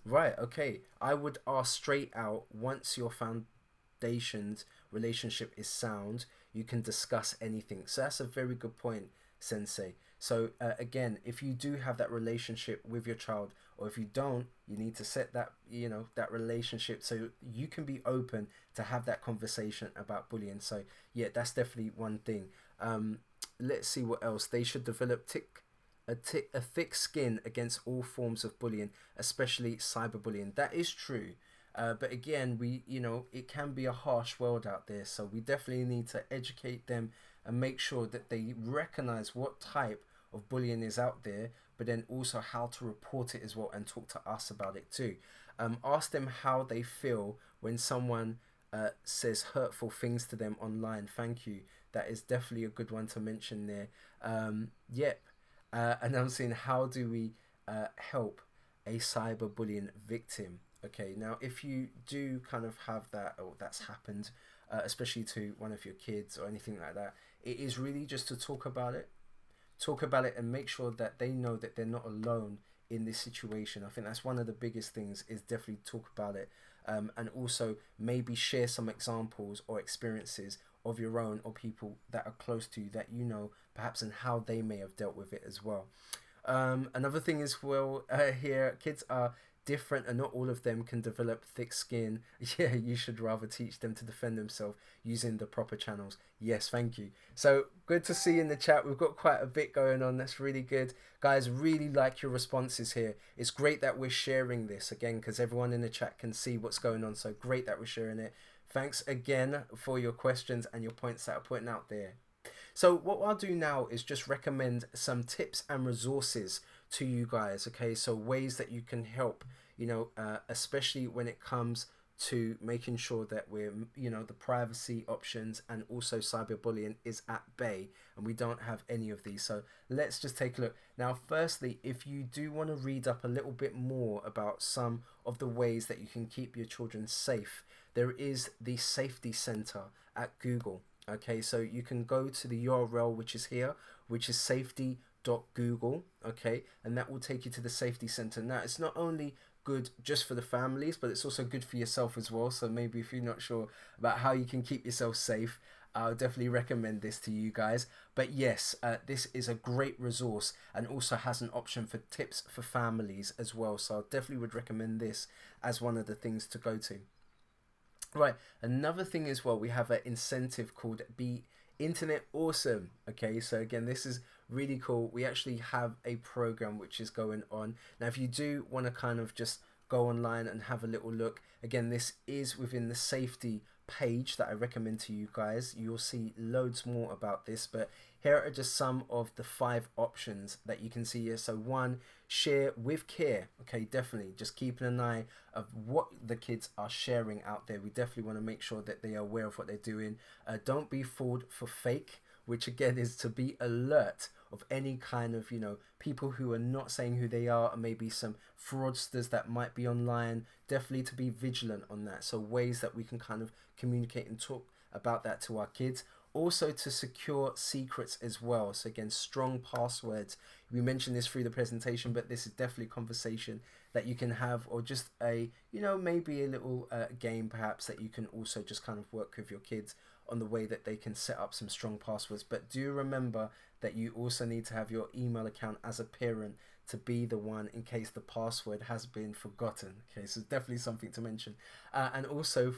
Speaker 1: Right, okay. I would ask straight out, once your foundations relationship is sound, you can discuss anything. So that's a very good point, Sensei. So again, if you do have that relationship with your child, or if you don't, you need to set that, that relationship so you can be open to have that conversation about bullying. So yeah, that's definitely one thing. Let's see what else. They should develop a thick skin against all forms of bullying, especially cyberbullying. That is true. But again, it can be a harsh world out there. So we definitely need to educate them and make sure that they recognize what type of bullying is out there, but then also how to report it as well and talk to us about it too. Ask them how they feel when someone says hurtful things to them online. Thank you. That is definitely a good one to mention there. Yep. And I'm saying, how do we help a cyberbullying victim? Okay, now if you do kind of have that, or that's happened, especially to one of your kids or anything like that, it is really just to talk about it. Talk about it and make sure that they know that they're not alone in this situation. I think that's one of the biggest things, is definitely talk about it. And also maybe share some examples or experiences of your own or people that are close to you that perhaps, and how they may have dealt with it as well. Another thing is, well, here, kids are different and not all of them can develop thick skin. Yeah, you should rather teach them to defend themselves using the proper channels. Yes, thank you. So good to see in the chat. We've got quite a bit going on. That's really good. Guys, really like your responses here. It's great that we're sharing this again, because everyone in the chat can see what's going on. So great that we're sharing it. Thanks again for your questions and your points that are putting out there. So what I'll do now is just recommend some tips and resources to you guys. Okay, so ways that you can help, especially when it comes to making sure that we're, the privacy options and also cyberbullying is at bay, and we don't have any of these. So let's just take a look. Now, firstly, if you do want to read up a little bit more about some of the ways that you can keep your children safe, there is the Safety Center at Google. Okay, so you can go to the URL which is here, which is safety.google. Okay, and that will take you to the Safety Center. Now, it's not only good just for the families, but it's also good for yourself as well. So maybe if you're not sure about how you can keep yourself safe, I'll definitely recommend this to you guys. But yes, this is a great resource and also has an option for tips for families as well. So I definitely would recommend this as one of the things to go to. Right, another thing as well, we have an incentive called Be Internet Awesome. Okay, so again, this is really cool. We actually have a program which is going on. Now, if you do want to kind of just go online and have a little look, again, this is within the safety page that I recommend to you guys. You'll see loads more about this, but here are just some of the 5 options that you can see here. So 1, share with care. Okay, definitely just keeping an eye of what the kids are sharing out there. We definitely want to make sure that they are aware of what they're doing. Don't be fooled for fake, which again is to be alert of any kind of, people who are not saying who they are, and maybe some fraudsters that might be online. Definitely to be vigilant on that. So ways that we can kind of communicate and talk about that to our kids. Also to secure secrets as well. So again, strong passwords. We mentioned this through the presentation, but this is definitely a conversation that you can have, or just a, maybe a little game perhaps that you can also just kind of work with your kids on the way that they can set up some strong passwords. But do remember that you also need to have your email account as a parent to be the one in case the password has been forgotten. Okay, so definitely something to mention. And also,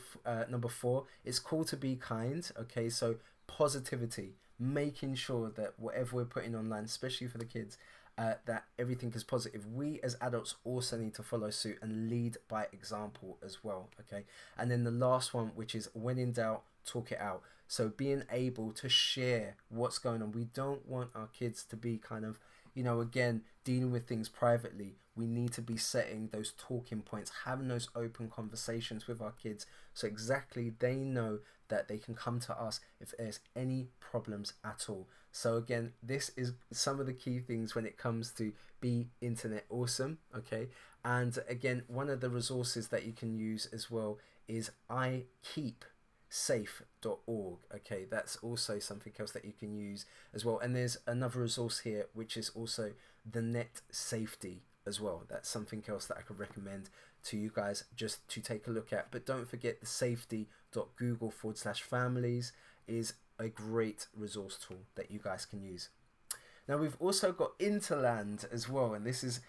Speaker 1: number 4, it's cool to be kind. Okay, so positivity, making sure that whatever we're putting online, especially for the kids, that everything is positive. We as adults also need to follow suit and lead by example as well. Okay, and then the last one, which is when in doubt, talk it out. So being able to share what's going on. We don't want our kids to be kind of, again, dealing with things privately. We need to be setting those talking points, having those open conversations with our kids, so exactly they know that they can come to us if there's any problems at all. So again, this is some of the key things when it comes to be internet awesome. Okay, and again, one of the resources that you can use as well is ikeepsafe.org. Okay, that's also something else that you can use as well. And there's another resource here which is also the net safety as well. That's something else that I could recommend to you guys just to take a look at. But don't forget the safety.google/families is a great resource tool that you guys can use. Now we've also got Interland as well, and this is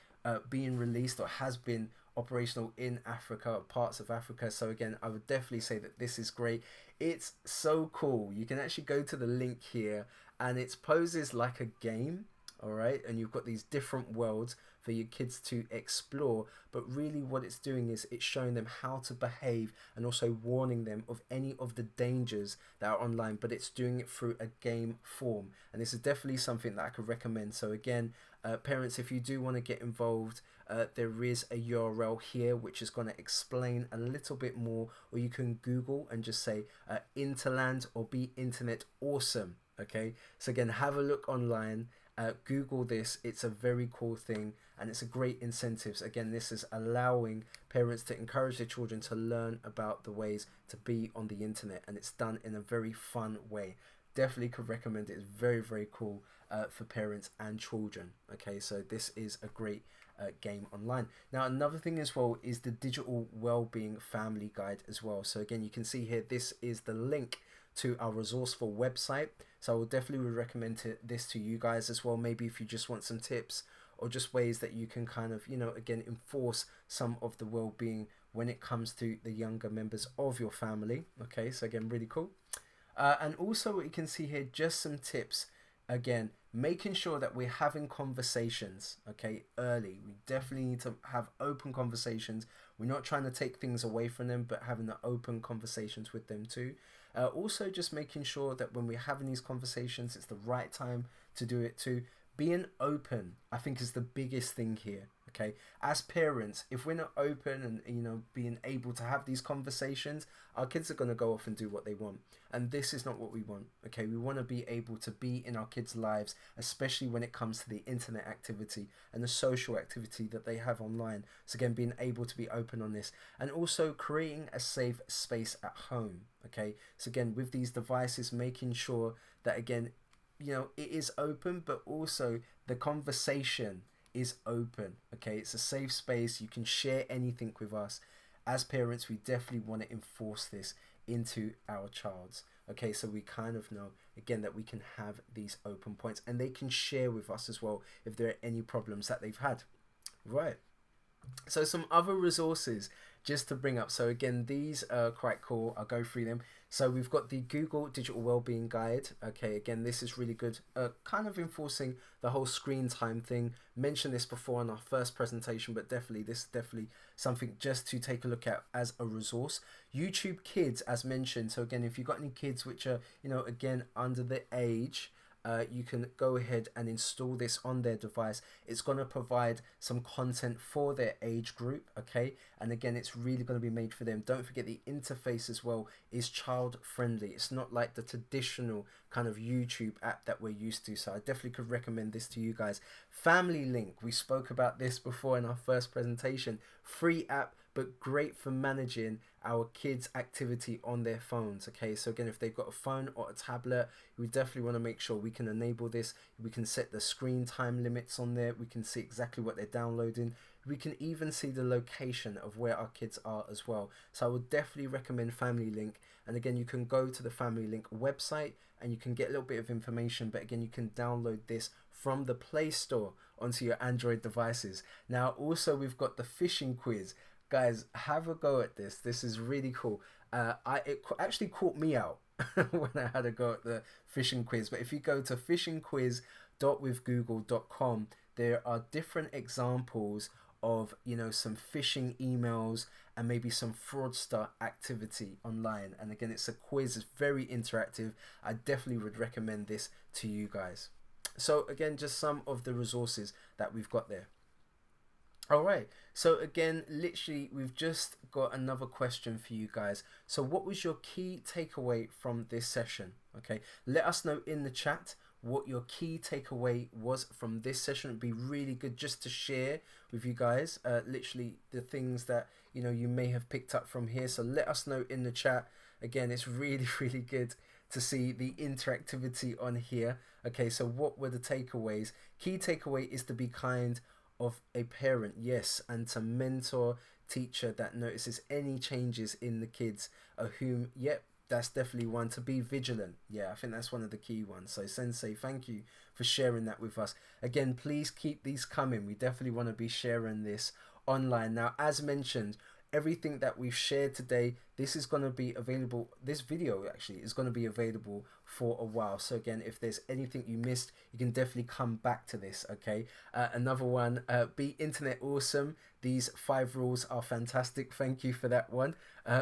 Speaker 1: being released or has been operational in Africa, parts of Africa. So again, I would definitely say that this is great. It's so cool. You can actually go to the link here, and it poses like a game. All right, and you've got these different worlds for your kids to explore, but really what it's doing is it's showing them how to behave and also warning them of any of the dangers that are online, but it's doing it through a game form, and this is definitely something that I could recommend. So again, parents, if you do want to get involved, there is a URL here which is going to explain a little bit more, or you can Google and just say Interland or Be Internet Awesome. Okay, so again, have a look online. Google this. It's a very cool thing, and it's a great incentives. Again, this is allowing parents to encourage their children to learn about the ways to be on the internet, and it's done in a very fun way. Definitely could recommend it. It's very, very cool for parents and children. Okay, so this is a great game online. Now, another thing as well is the Digital Wellbeing Family Guide as well. So again, you can see here, this is the link to our resourceful website. So I will definitely recommend this to you guys as well. Maybe if you just want some tips or just ways that you can kind of, again, enforce some of the well-being when it comes to the younger members of your family. Okay, so again, really cool. And also what you can see here, just some tips. Again, making sure that we're having conversations, okay, early. We definitely need to have open conversations. We're not trying to take things away from them, but having the open conversations with them too. Also, just making sure that when we're having these conversations, it's the right time to do it too. Being open, I think, is the biggest thing here. Okay, as parents, if we're not open and being able to have these conversations, our kids are going to go off and do what they want, and this is not what we want. Okay, we want to be able to be in our kids' lives, especially when it comes to the internet activity and the social activity that they have online. So again, being able to be open on this, and also creating a safe space at home. Okay, so again, with these devices, making sure that again, it is open, but also the conversation is open. Okay, it's a safe space. You can share anything with us. As parents, we definitely want to enforce this into our child's. Okay, so we kind of know again that we can have these open points, and they can share with us as well if there are any problems that they've had. Right, so some other resources just to bring up. So again, these are quite cool. I'll go through them. So we've got the Google Digital Wellbeing Guide. Okay, again, this is really good. Kind of enforcing the whole screen time thing. Mentioned this before in our first presentation, but definitely this is definitely something just to take a look at as a resource. YouTube Kids, as mentioned. So again, if you've got any kids which are, again, under the age, you can go ahead and install this on their device. It's going to provide some content for their age group, okay? And again, it's really going to be made for them. Don't forget the interface as well is child friendly. It's not like the traditional kind of YouTube app that we're used to. So I definitely could recommend this to you guys. Family Link, we spoke about this before in our first presentation. Free app, but great for managing our kids' activity on their phones. Okay, so again, if they've got a phone or a tablet, we definitely want to make sure we can enable this. We can set the screen time limits on there. We can see exactly what they're downloading. We can even see the location of where our kids are as well. So I would definitely recommend Family Link. And again, you can go to the Family Link website and you can get a little bit of information, but again, you can download this from the Play Store onto your Android devices. Now, also, we've got the phishing quiz. Guys, have a go at this. This is really cool. Actually caught me out when I had a go at the phishing quiz. But if you go to phishingquiz.withgoogle.com, there are different examples of, you know, some phishing emails and maybe some fraudster activity online. And again, it's a quiz. It's very interactive. I definitely would recommend this to you guys. So again, just some of the resources that we've got there. All right. So again, literally, we've just got another question for you guys. So what was your key takeaway from this session? Okay. Let us know in the chat what your key takeaway was from this session. It'd be really good just to share with you guys, literally the things that, you know, you may have picked up from here. So let us know in the chat. Again, it's really, really good to see the interactivity on here. Okay. So what were the takeaways? Key takeaway is to be kind of a parent, yes, and to mentor teacher that notices any changes in the kids, whom, yep, that's definitely one. To be vigilant, yeah, I think that's one of the key ones. So Sensei, thank you for sharing that with us. Again, please keep these coming. We definitely want to be sharing this online. Now, as mentioned, everything that we've shared today, this is going to be available, this video actually is going to be available for a while. So again, if there's anything you missed, you can definitely come back to this. Okay. Another one, be internet awesome. These 5 rules are fantastic. Thank you for that one,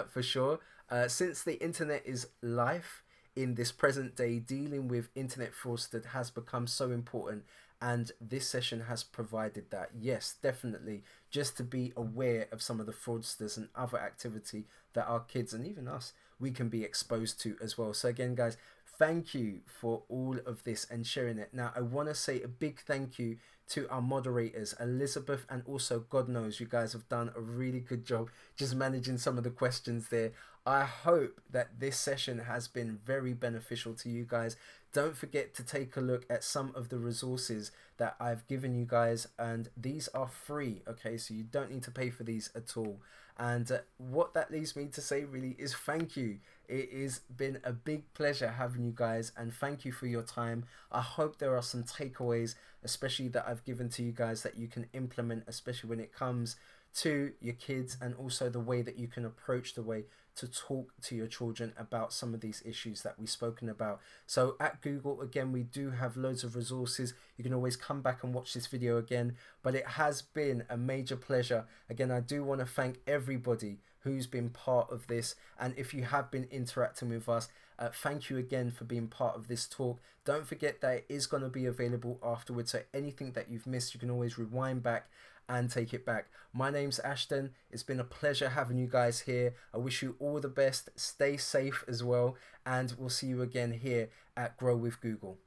Speaker 1: for sure. Since the internet is life in this present day, dealing with internet fraudsters has become so important, and this session has provided that. Yes, definitely, just to be aware of some of the fraudsters and other activity that our kids and even us, we can be exposed to as well. So again, guys, thank you for all of this and sharing it. Now, I want to say a big thank you to our moderators, Elizabeth, and also God knows you guys have done a really good job just managing some of the questions there. I hope that this session has been very beneficial to you guys. Don't forget to take a look at some of the resources that I've given you guys, and these are free, okay? So you don't need to pay for these at all. And what that leads me to say really is thank you. It has been a big pleasure having you guys, and thank you for your time. I hope there are some takeaways, especially that I've given to you guys, that you can implement, especially when it comes to your kids, and also the way that you can approach the way to talk to your children about some of these issues that we've spoken about. So at Google, again, we do have loads of resources. You can always come back and watch this video again, but it has been a major pleasure. Again, I do want to thank everybody who's been part of this, and if you have been interacting with us, thank you again for being part of this talk. Don't forget that it is going to be available afterwards, so anything that you've missed, you can always rewind back and take it back. My name's Ashton. It's been a pleasure having you guys here. I wish you all the best. Stay safe as well, and we'll see you again here at Grow with Google.